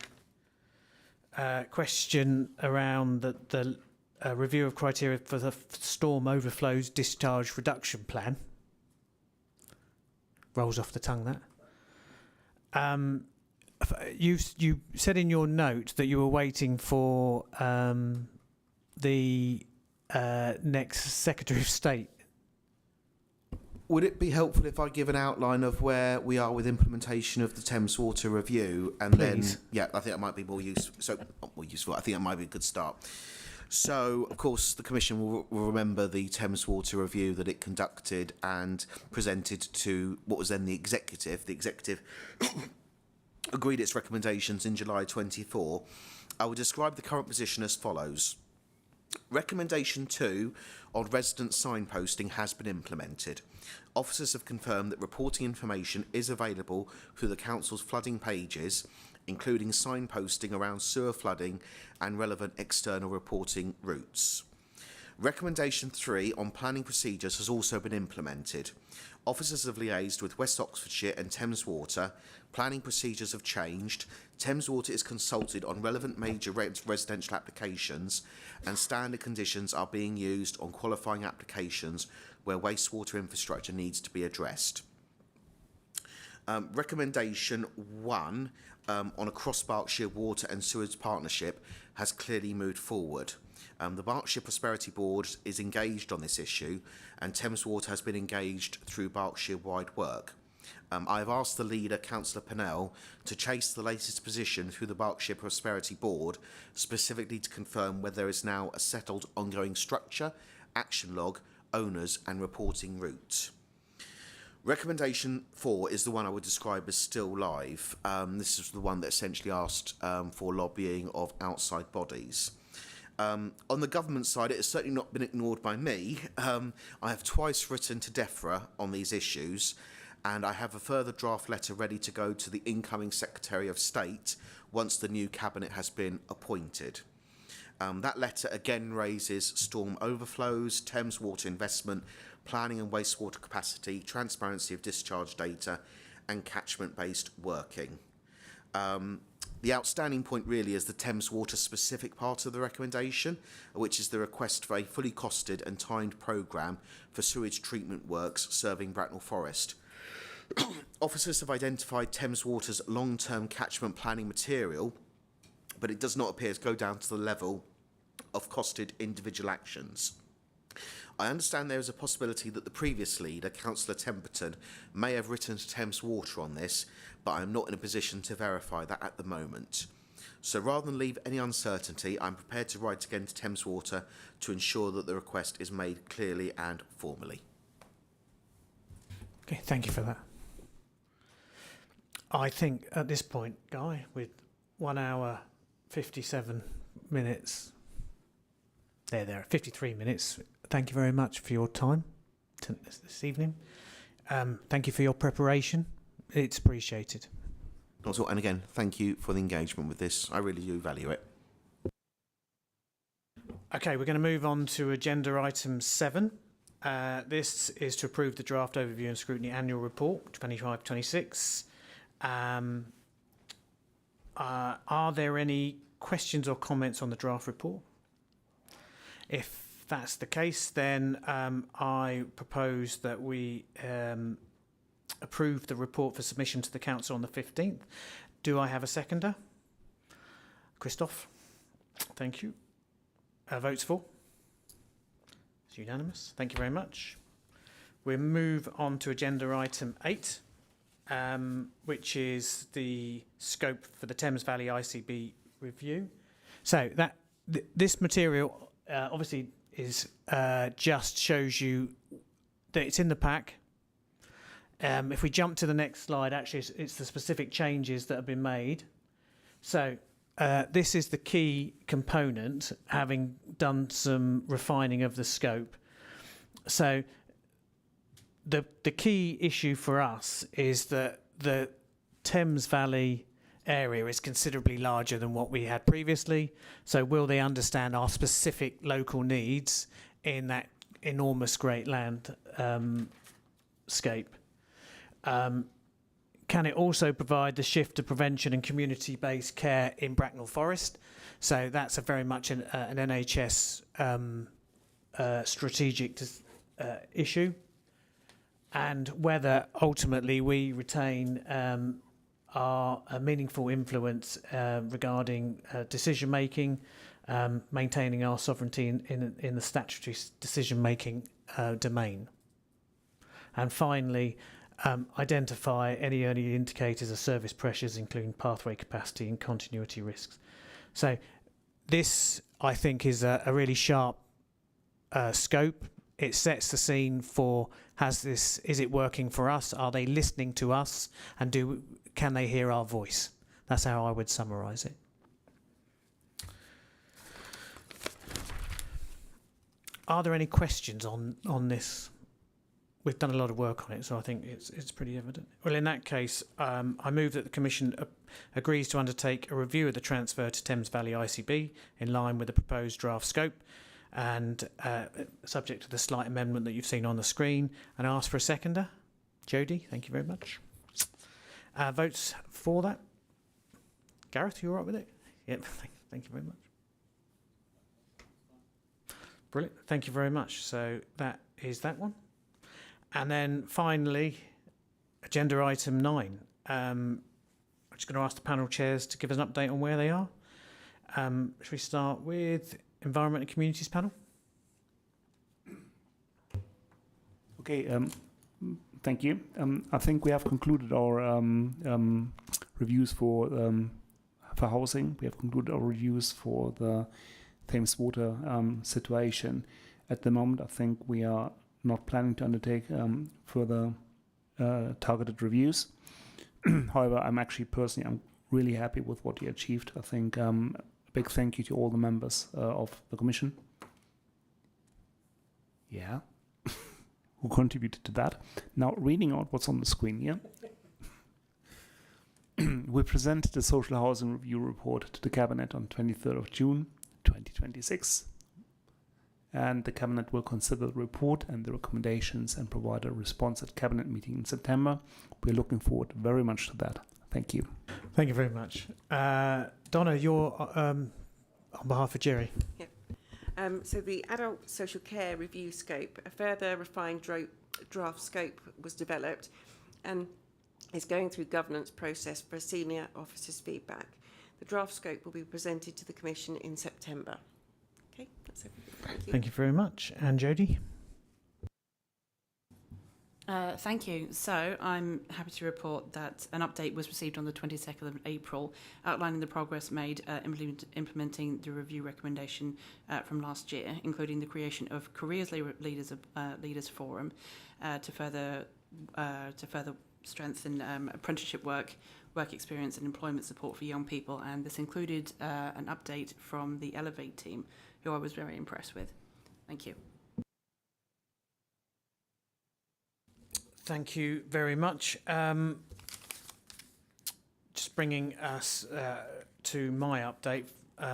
question around the review of criteria for the storm overflows discharge reduction plan. Rolls off the tongue, that. You said in your note that you were waiting for the next Secretary of State. would it be helpful if I give an outline of where we are with implementation of the Thames Water Review, and Please. then, yeah, I think that might be more useful. So, not more useful. I think that might be a good start. So, of course, the Commission will remember the Thames Water Review that it conducted and presented to what was then the Executive. The Executive agreed its recommendations in July 24. I will describe the current position as follows. Recommendation 2 on resident signposting has been implemented. Officers have confirmed that reporting information is available through the Council's flooding pages, including signposting around sewer flooding and relevant external reporting routes. Recommendation 3 on planning procedures has also been implemented. Officers have liaised with West Oxfordshire and Thames Water. Planning procedures have changed. Thames Water is consulted on relevant major residential applications, and standard conditions are being used on qualifying applications where wastewater infrastructure needs to be addressed. Recommendation 1 on a cross-Berkshire water and sewage partnership has clearly moved forward. The Berkshire Prosperity Board is engaged on this issue, and Thames Water has been engaged through Berkshire-wide work. I have asked the leader, Councillor Pennell, to chase the latest position through the Berkshire Prosperity Board, specifically to confirm whether there is now a settled ongoing structure, action log, owners and reporting route. Recommendation 4 is the one I would describe as still live. This is the one that essentially asked for lobbying of outside bodies. On the government side, it has certainly not been ignored by me. I have twice written to DEFRA on these issues, and I have a further draft letter ready to go to the incoming Secretary of State once the new cabinet has been appointed. That letter again raises storm overflows, Thames water investment, planning and wastewater capacity, transparency of discharge data, and catchment-based working. The outstanding point really is the Thames Water specific part of the recommendation, which is the request for a fully costed and timed programme for sewage treatment works serving Bracknell Forest. Officers have identified Thames Water's long-term catchment planning material, but it does not appear to go down to the level of costed individual actions. I understand there is a possibility that the previous leader, Councillor Temperton, may have written to Thames Water on this, but I am not in a position to verify that at the moment. So rather than leave any uncertainty, I'm prepared to write again to Thames Water to ensure that the request is made clearly and formally. Okay, thank you for that. I think at this point, Guy, with 1 hour, 57 minutes, there are 53 minutes. Thank you very much for your time this evening. Thank you for your preparation. It's appreciated. Also, and again, thank you for the engagement with this. I really do value it. Okay, we're going to move on to agenda item 7. This is to approve the draft overview and scrutiny annual report 25-26. Are there any questions or comments on the draft report? If that's the case, then I propose that we approve the report for submission to the Council on the 15th. Do I have a seconder? Christoph? Thank you. Votes for? It's unanimous. Thank you very much. We'll move on to agenda item 8, which is the scope for the Thames Valley ICB review. So this material obviously is just shows you that it's in the pack. If we jump to the next slide, actually it's the specific changes that have been made. So this is the key component, having done some refining of the scope. So the key issue for us is that the Thames Valley area is considerably larger than what we had previously. So will they understand our specific local needs in that enormous great landscape? Can it also provide the shift to prevention and community-based care in Bracknell Forest? So that's a very much an NHS strategic issue. And whether ultimately we retain a meaningful influence regarding decision-making, maintaining our sovereignty in the statutory decision-making domain. And finally, identify any early indicators of service pressures, including pathway capacity and continuity risks. So this, I think, is a really sharp scope. It sets the scene for, is it working for us? Are they listening to us? And can they hear our voice? That's how I would summarise it. Are there any questions on this? We've done a lot of work on it, so I think it's pretty evident. Well, in that case, I move that the Commission agrees to undertake a review of the transfer to Thames Valley ICB in line with the proposed draft scope and subject to the slight amendment that you've seen on the screen, and ask for a seconder. Jodie, thank you very much. Votes for that? Gareth, you all right with it? Yep, thank you very much. Brilliant, thank you very much. So that is that one. And then finally, agenda item 9. I'm just going to ask the panel chairs to give us an update on where they are. Should we start with Environment and Communities panel? Okay, thank you. I think we have concluded our reviews for housing. We have concluded our reviews for the Thames water situation. At the moment, I think we are not planning to undertake further targeted reviews. However, I'm really happy with what you achieved. I think a big thank you to all the members of the Commission. Yeah. Who contributed to that. Now, reading out what's on the screen here. We presented the Social Housing Review Report to the Cabinet on 23rd of June 2026. And the Cabinet will consider the report and the recommendations and provide a response at Cabinet meeting in September. We're looking forward very much to that. Thank you. Thank you very much. Donna, you're on behalf of Jerry. Yep. So the Adult Social Care Review Scope, a further refined draft scope was developed and is going through governance process for senior officers' feedback. The draft scope will be presented to the Commission in September. Okay, that's everything. Thank you. Thank you very much. And Jodie? Thank you. So I'm happy to report that an update was received on the 22nd of April outlining the progress made implementing the review recommendation from last year, including the creation of Careers Leaders Forum to further strengthen apprenticeship work experience and employment support for young people. And this included an update from the Elevate team, who I was very impressed with. Thank you. Thank you very much. Just bringing us to my update.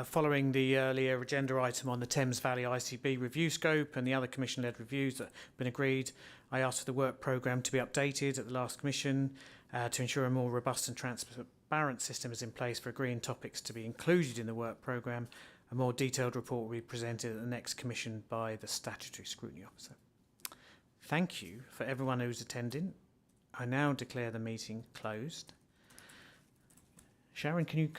Following the earlier agenda item on the Thames Valley ICB review scope and the other Commission-led reviews that have been agreed, I asked for the work programme to be updated at the last Commission to ensure a more robust and transparent system is in place for agreeing topics to be included in the work programme. A more detailed report will be presented at the next Commission by the Statutory Scrutiny Officer. Thank you for everyone who's attending. I now declare the meeting closed. Sharon, can you